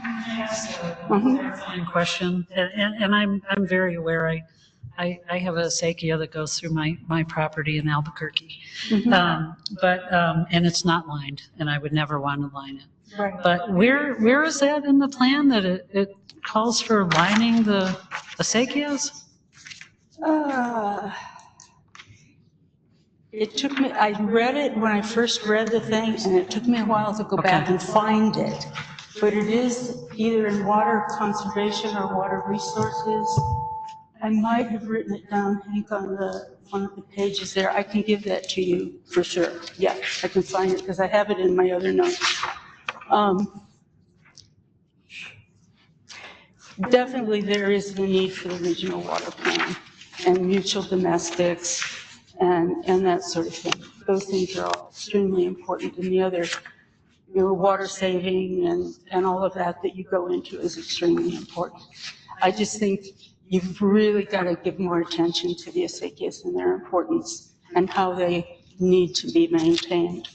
Clarifying question, and I'm very aware, I have a acequia that goes through my property in Albuquerque. And it's not lined, and I would never want to line it. Right. But where is that in the plan that it calls for lining the acequias? It took me, I read it when I first read the thing, and it took me a while to go back and find it. But it is either in water conservation or water resources. I might have written it down, I think, on one of the pages there. I can give that to you for sure. Yeah, I can find it because I have it in my other notes. Definitely there is the need for the regional water plan and mutual domestics and that sort of thing. Those things are all extremely important, and the other, water saving and all of that you go into is extremely important. I just think you've really got to give more attention to the acequias and their importance and how they need to be maintained.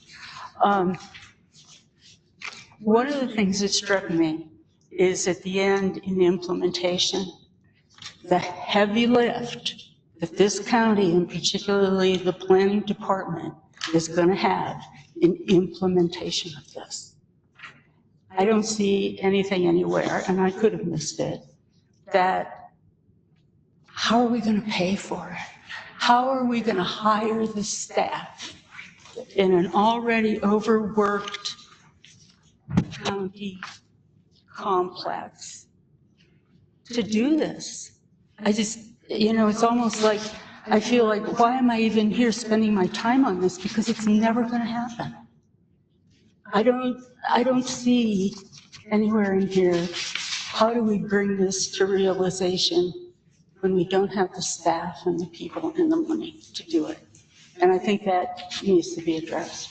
One of the things that struck me is at the end in the implementation, the heavy lift that this county, and particularly the planning department, is going to have in implementation of this. I don't see anything anywhere, and I could have missed it, that how are we going to pay for it? How are we going to hire the staff in an already overworked county complex to do this? I just, it's almost like, I feel like, why am I even here spending my time on this? Because it's never going to happen. I don't see anywhere in here, how do we bring this to realization when we don't have the staff and the people and the money to do it? And I think that needs to be addressed.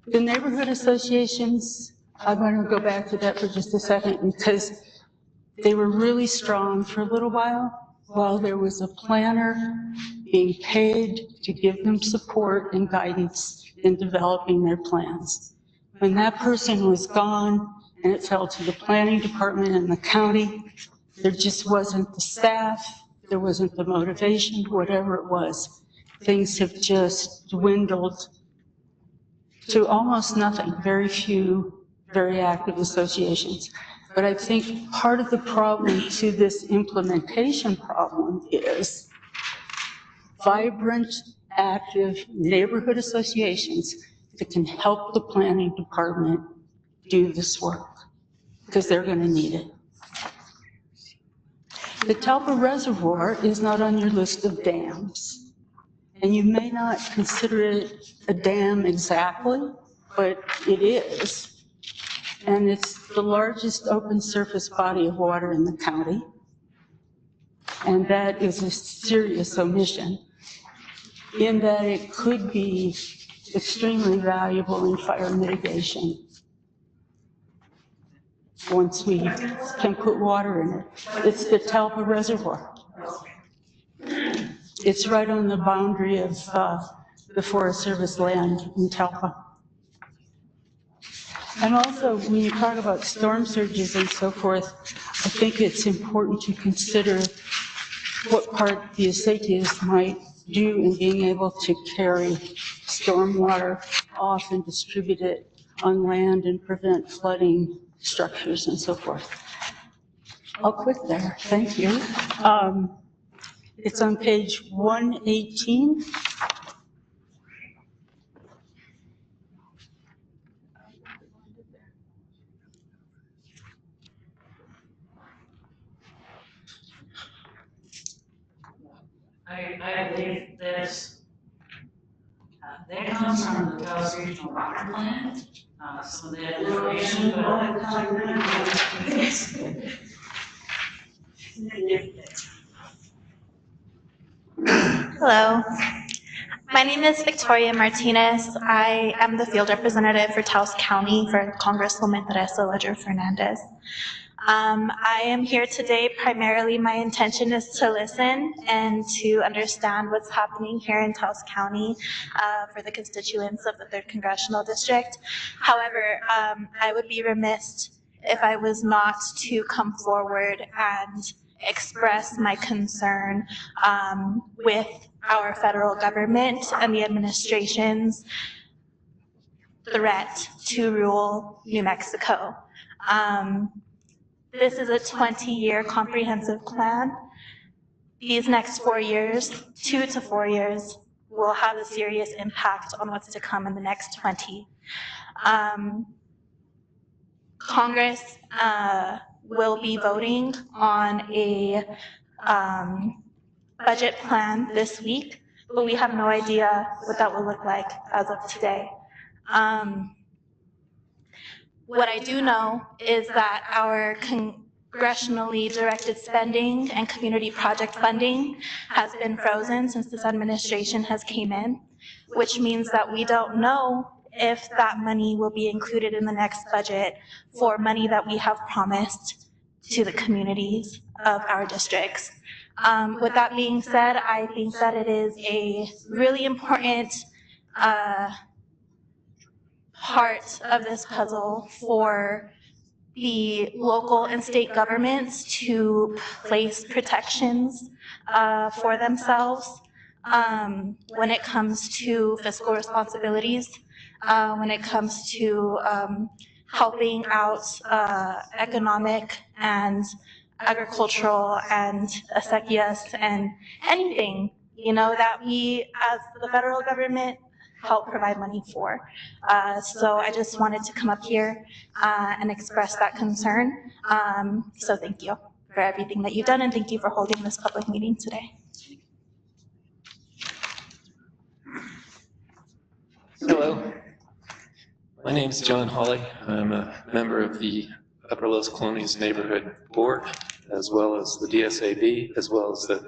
The neighborhood associations, I'm going to go back to that for just a second because they were really strong for a little while there was a planner being paid to give them support and guidance in developing their plans. When that person was gone and it fell to the planning department and the county, there just wasn't the staff, there wasn't the motivation, whatever it was. Things have just dwindled to almost nothing, very few, very active associations. But I think part of the problem to this implementation problem is vibrant, active neighborhood associations that can help the planning department do this work, because they're going to need it. The Talpa Reservoir is not on your list of dams, and you may not consider it a dam exactly, but it is. And it's the largest open surface body of water in the county. And that is a serious omission in that it could be extremely valuable in fire mitigation once we can put water in it. It's the Talpa Reservoir. It's right on the boundary of the Forest Service land in Talpa. And also, when you talk about storm surges and so forth, I think it's important to consider what part the Asakias might do in being able to carry stormwater off and distribute it on land and prevent flooding structures and so forth. I'll quit there. Thank you. It's on page 118. I believe that comes from the Taos Regional Water Plan, some of that information, but I'll let Hello, my name is Victoria Martinez. I am the field representative for Taos County for Congresswoman Teresa Ledger Fernandez. I am here today primarily, my intention is to listen and to understand what's happening here in Taos County for the constituents of the 3rd Congressional District. However, I would be remiss if I was not to come forward and express my concern with our federal government and the administration's threat to rule New Mexico. This is a 20-year comprehensive plan. These next 4 years, 2 to 4 years, will have a serious impact on what's to come in the next 20. Congress will be voting on a budget plan this week, but we have no idea what that will look like as of today. What I do know is that our congressionally directed spending and community project funding has been frozen since this administration has came in, which means that we don't know if that money will be included in the next budget for money that we have promised to the communities of our districts. With that being said, I think that it is a really important part of this puzzle for the local and state governments to place protections for themselves when it comes to fiscal responsibilities, when it comes to helping out economic and agricultural and acequias and anything, that we as the federal government help provide money for. So I just wanted to come up here and express that concern. So thank you for everything that you've done, and thank you for holding this public meeting today. Hello, my name is John Hawley. I'm a member of the Upper Los Colones Neighborhood Board, as well as the DSAB, as well as the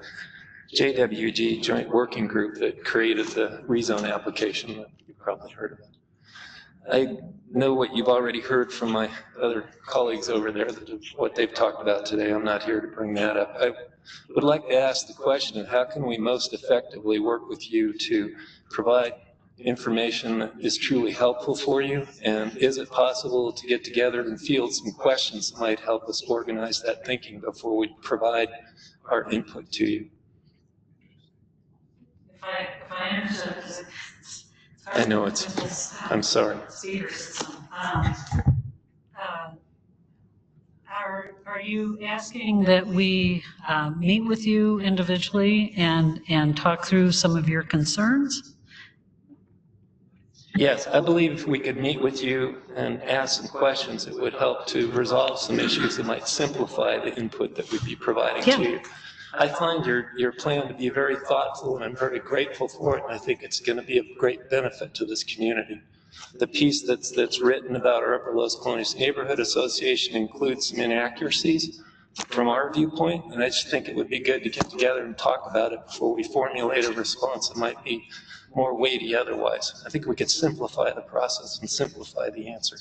JWG Joint Working Group that created the rezone application that you've probably heard of. I know what you've already heard from my other colleagues over there, what they've talked about today. I'm not here to bring that up. I would like to ask the question of how can we most effectively work with you to provide information that is truly helpful for you, and is it possible to get together and field some questions that might help us organize that thinking before we provide our input to you? If I understood, I know I'm sorry. Are you asking that we meet with you individually and talk through some of your concerns? Yes, I believe if we could meet with you and ask some questions, it would help to resolve some issues that might simplify the input that we'd be providing to you. I find your plan to be very thoughtful, and I'm very grateful for it, and I think it's going to be of great benefit to this community. The piece that's written about our Upper Los Colones Neighborhood Association includes some inaccuracies from our viewpoint, and I just think it would be good to get together and talk about it before we formulate a response that might be more weighty otherwise. I think we could simplify the process and simplify the answer.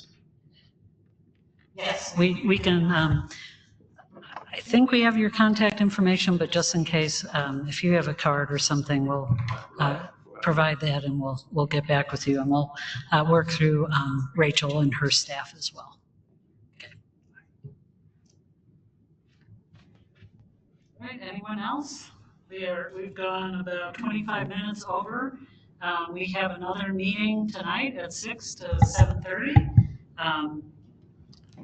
Yes, we can. I think we have your contact information, but just in case, if you have a card or something, we'll provide that, and we'll get back with you, and we'll work through Rachel and her staff as well. Okay. All right, anyone else? We've gone about 25 minutes over. We have another meeting tonight at 6 to 7:30.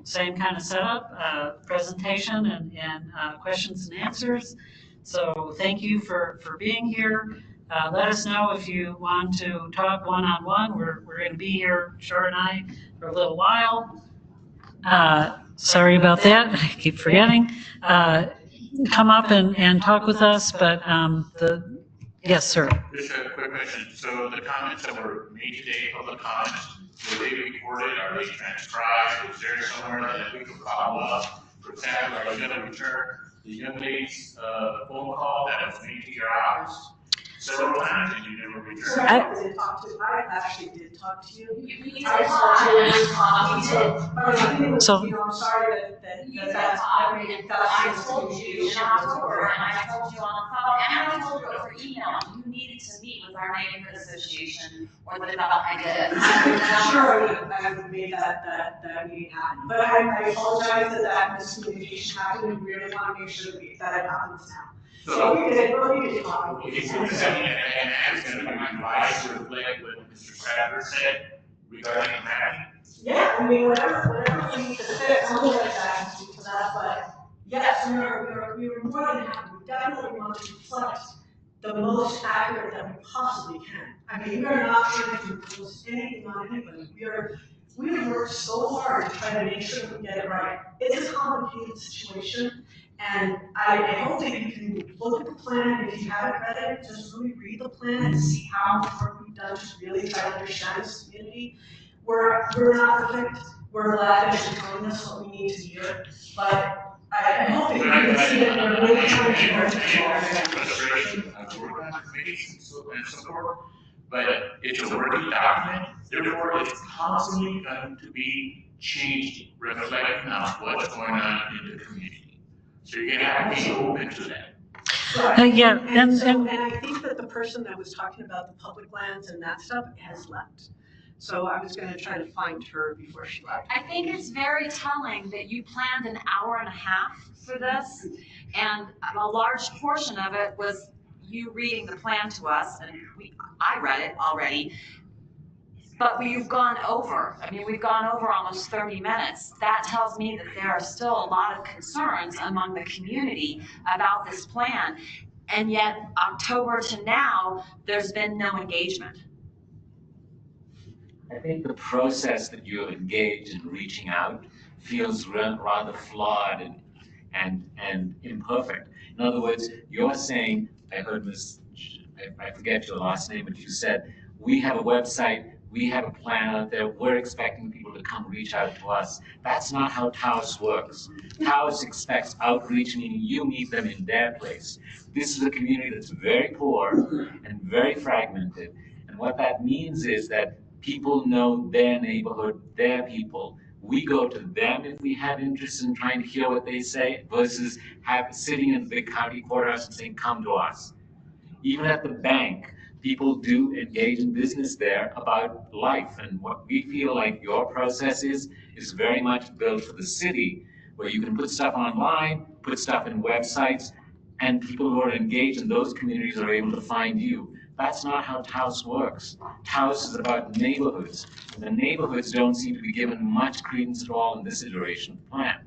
Same kind of setup, presentation and questions and answers. So thank you for being here. Let us know if you want to talk one-on-one. We're going to be here, Shar and I, for a little while. Sorry about that, I keep forgetting. Come up and talk with us, but yes, sir. Just a quick question. So the comments that were made today, public comments, were they recorded? Are they transcribed? Is there somewhere that we can follow up? For example, are you going to return the young lady's phone call that was made to your office several times and you never returned? I actually did talk to you. So, I'm sorry that I told you in October, and I told you on the phone, and I told you over email, you needed to meet with our neighborhood association or the development. I'm sure I would have made that meeting happen. But I apologize that miscommunication happened, and we really want to make sure that it happens now. So we did talk. Okay, so and that is going to be revised to reflect what Mr. Sadler said regarding the mapping? Yeah, I mean, whatever we need to fix, something like that, to that, but yes, we were more than happy. We definitely want to reflect the most accurate that we possibly can. I mean, we are not trying to impose anything on anybody. We have worked so hard to try to make sure that we get it right. It's a complicated situation, and I hope that you can look at the plan. If you haven't read it, just really read the plan and see how much work we've done to really try to understand this community. We're not perfect. We're glad that you're telling us what we need to hear, but I hope that you can see that we're really trying to work together. But it's a working document, therefore it's constantly going to be changed, reflecting on what's going on in the community. So you're going to have to be open to that. Yeah, and I think that the person that was talking about the public lands and that stuff has left. So I was going to try to find her before she left. I think it's very telling that you planned an hour and a half for this, and a large portion of it was you reading the plan to us, and I read it already, but we've gone over. I mean, we've gone over almost 30 minutes. That tells me that there are still a lot of concerns among the community about this plan, and yet October to now, there's been no engagement. I think the process that you engage in reaching out feels rather flawed and imperfect. In other words, you're saying, I heard Ms., I forget your last name, but you said, we have a website, we have a plan out there, we're expecting people to come reach out to us. That's not how Taos works. Taos expects outreach, meaning you meet them in their place. This is a community that's very poor and very fragmented, and what that means is that people know their neighborhood, their people. We go to them if we have interest in trying to hear what they say versus sitting in the big county courthouse and saying, come to us. Even at the bank, people do engage in business there about life. And what we feel like your process is very much built for the city, where you can put stuff online, put stuff in websites, and people who are engaged in those communities are able to find you. That's not how Taos works. Taos is about neighborhoods, and the neighborhoods don't seem to be given much credence at all in this iteration of the plan.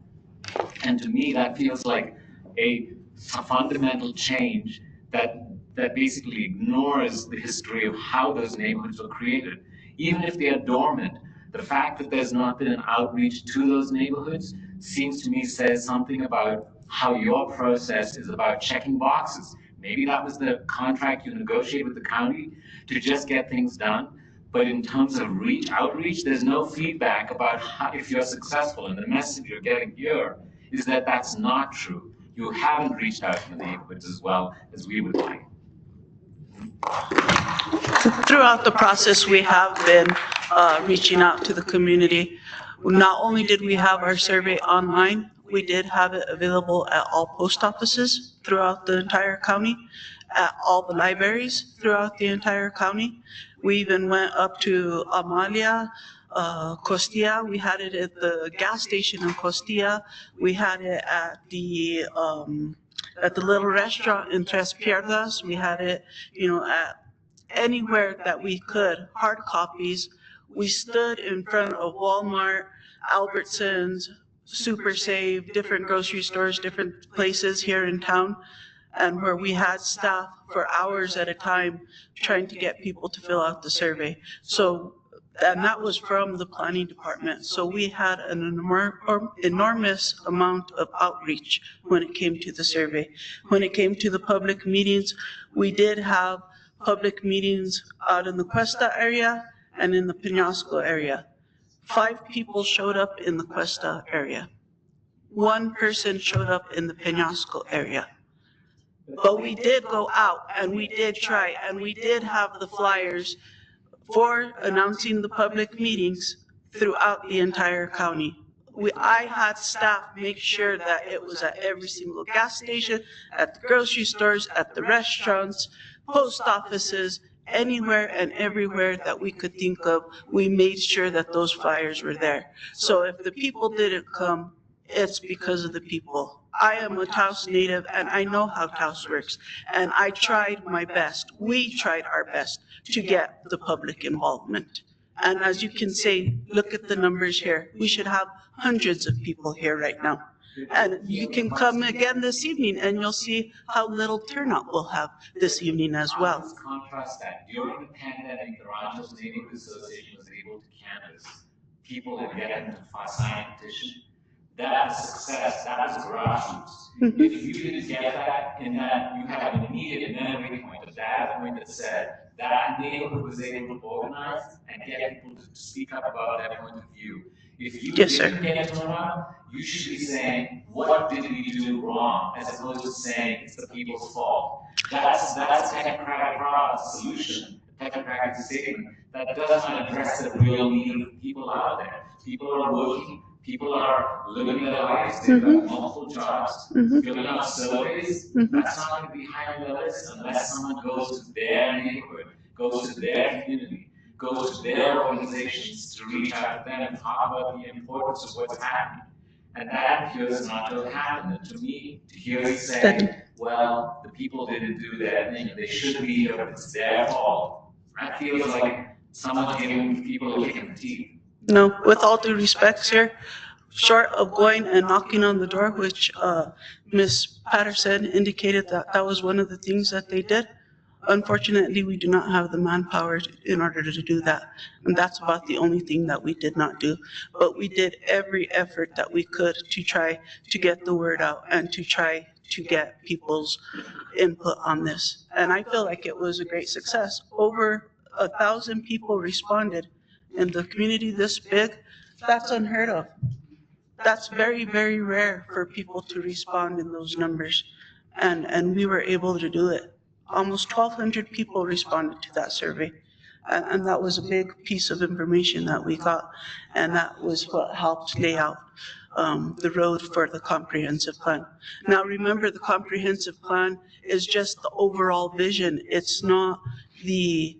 And to me, that feels like a fundamental change that basically ignores the history of how those neighborhoods were created. Even if they are dormant, the fact that there's not been an outreach to those neighborhoods seems to me says something about how your process is about checking boxes. Maybe that was the contract you negotiated with the county to just get things done. But in terms of outreach, there's no feedback about if you're successful. And the message you're getting here is that that's not true. You haven't reached out to the neighborhoods as well as we would like. Throughout the process, we have been reaching out to the community. Not only did we have our survey online, we did have it available at all post offices throughout the entire county, at all the libraries throughout the entire county. We even went up to Amalia, Costilla. We had it at the gas station in Costilla. We had it at the at the little restaurant in Tres Pierdas. We had it, at anywhere that we could, hard copies. We stood in front of Walmart, Albertsons, Super Save, different grocery stores, different places here in town, and where we had staff for hours at a time trying to get people to fill out the survey. And that was from the planning department. So we had an enormous amount of outreach when it came to the survey. When it came to the public meetings, we did have public meetings out in the Cuesta area and in the Penasco area. 5 people showed up in the Cuesta area. 1 person showed up in the Penasco area. But we did go out and we did try and we did have the flyers for announcing the public meetings throughout the entire county. I had staff make sure that it was at every single gas station, at the grocery stores, at the restaurants, post offices, anywhere and everywhere that we could think of. We made sure that those flyers were there. So if the people didn't come, it's because of the people. I am a Taos native and I know how Taos works, and I tried my best. We tried our best to get the public involvement. And as you can see, look at the numbers here. We should have hundreds of people here right now. And you can come again this evening and you'll see how little turnout we'll have this evening as well. Let's contrast that. During the pandemic, the Ranchos Neighborhood Association was able to canvass people and get them to sign a petition. That was success. That was grassroots. If you didn't get that, in that you have an immediate memory point, a data point that said that neighborhood was able to organize and get people to speak up about their point of view. If you didn't get turnout, you should be saying, what did we do wrong, as opposed to saying it's the people's fault. That's a technocratic solution, a technocratic statement that does not address the real need of people out there. People are working. People are living their lives, they've got multiple jobs, filling out surveys. That's not going to be high on the list unless someone goes to their neighborhood, goes to their community, goes to their organizations to reach out to them and talk about the importance of what's happening. And that appears not to have happened. And to me, to hear you say, well, the people didn't do their thing, they should be here, but it's their fault. That feels like someone giving people a kick in the teeth. No, with all due respect, sir, short of going and knocking on the door, which Ms. Patterson indicated that was one of the things that they did, unfortunately, we do not have the manpower in order to do that. And that's about the only thing that we did not do. But we did every effort that we could to try to get the word out and to try to get people's input on this. And I feel like it was a great success. Over 1,000 people responded. In the community this big, that's unheard of. That's very, very rare for people to respond in those numbers. And we were able to do it. Almost 1,200 people responded to that survey. And that was a big piece of information that we got. And that was what helped lay out the road for the comprehensive plan. Now remember, the comprehensive plan is just the overall vision. It's not the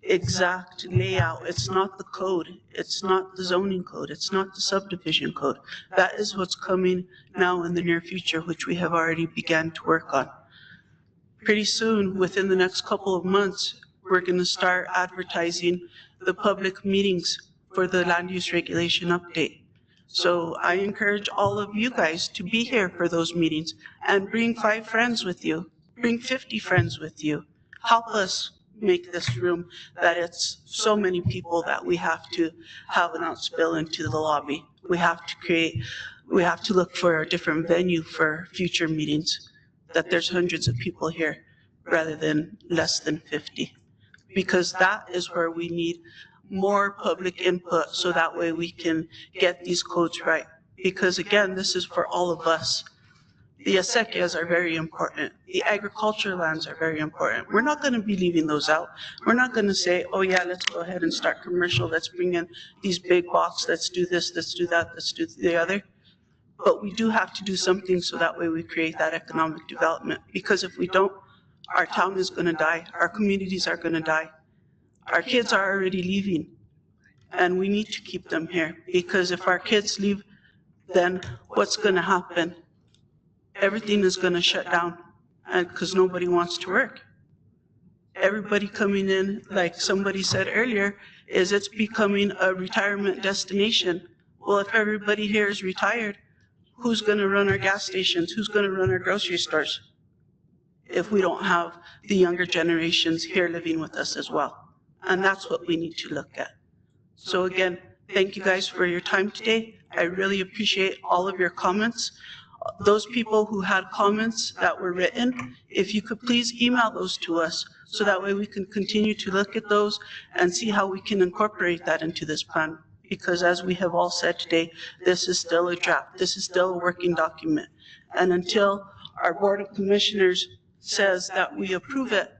exact layout. It's not the code. It's not the zoning code. It's not the subdivision code. That is what's coming now in the near future, which we have already begun to work on. Pretty soon, within the next couple of months, we're going to start advertising the public meetings for the land use regulation update. So I encourage all of you guys to be here for those meetings and bring 5 friends with you. Bring 50 friends with you. Help us make this room that it's so many people that we have to have an outspill into the lobby. We have to look for a different venue for future meetings, that there's hundreds of people here rather than less than 50. Because that is where we need more public input, so that way we can get these codes right. Because again, this is for all of us. The acequias are very important. The agriculture lands are very important. We're not going to be leaving those out. We're not going to say, oh yeah, let's go ahead and start commercial. Let's bring in these big blocks. Let's do this, let's do that, let's do the other. But we do have to do something so that way we create that economic development. Because if we don't, our town is going to die. Our communities are going to die. Our kids are already leaving. And we need to keep them here. Because if our kids leave, then what's going to happen? everything is gonna shut down, and, because nobody wants to work. Everybody coming in, like somebody said earlier, is it's becoming a retirement destination. Well, if everybody here is retired, who's gonna run our gas stations? Who's gonna run our grocery stores? If we don't have the younger generations here living with us as well. And that's what we need to look at. So again, thank you guys for your time today. I really appreciate all of your comments. Those people who had comments that were written, if you could please email those to us so that way we can continue to look at those and see how we can incorporate that into this plan. Because as we have all said today, this is still a draft. This is still a working document. And until our Board of Commissioners says that we approve it,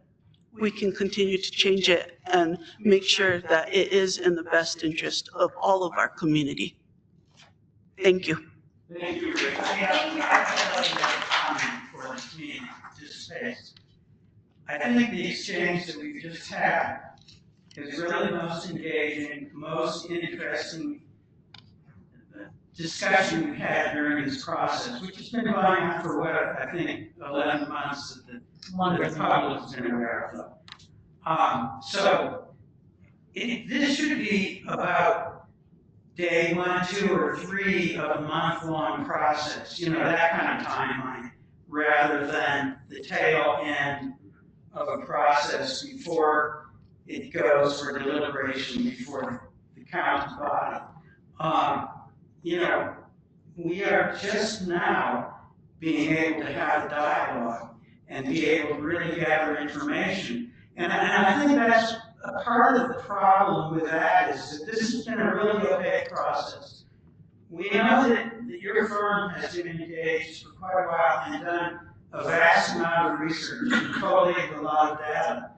we can continue to change it and make sure that it is in the best interest of all of our community. Thank you. Thank you, Rick. I have for this meeting to space. I think the exchange that we've just had is really the most engaging, most interesting discussion we've had during this process, which has been going on for what I think 11 months that the public has been aware of. So this should be about day 1, 2, or 3 of a month-long process, you know, that kind of timeline, rather than the tail end of a process before it goes for deliberation before the county body. You know, we are just now being able to have a dialogue and be able to really gather information. And I think that's a part of the problem with that is that this has been a really opaque process. We know that your firm has been engaged for quite a while and done a vast amount of research and collated a lot of data.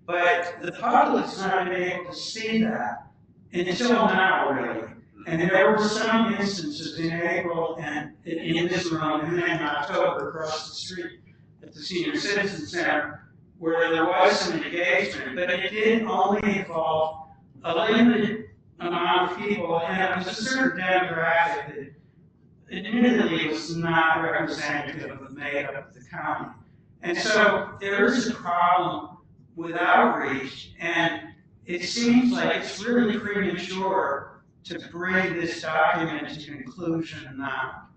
But the public's not been able to see that until now, really. And there were some instances in April and in this room and then in October across the street at the Senior Citizen Center where there was some engagement, but it did only involve a limited amount of people and it was a certain demographic that admittedly was not representative of the makeup of the county. And so there is a problem with outreach, and it seems like it's really premature to bring this document to conclusion now.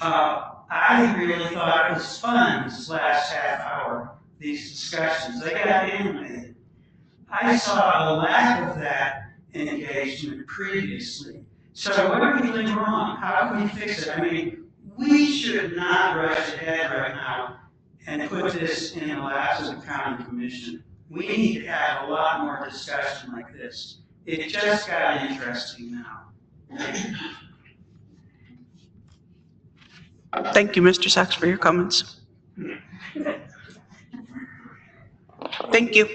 I really thought it was fun this last half hour, these discussions. They got animated. I saw a lack of that engagement previously. So what are we doing wrong? How can we fix it? I mean, we should not rush ahead right now and put this in the laps of the county commission. We need to have a lot more discussion like this. It just got interesting now. Thank you, Mr. Sachs, for your comments. Thank you.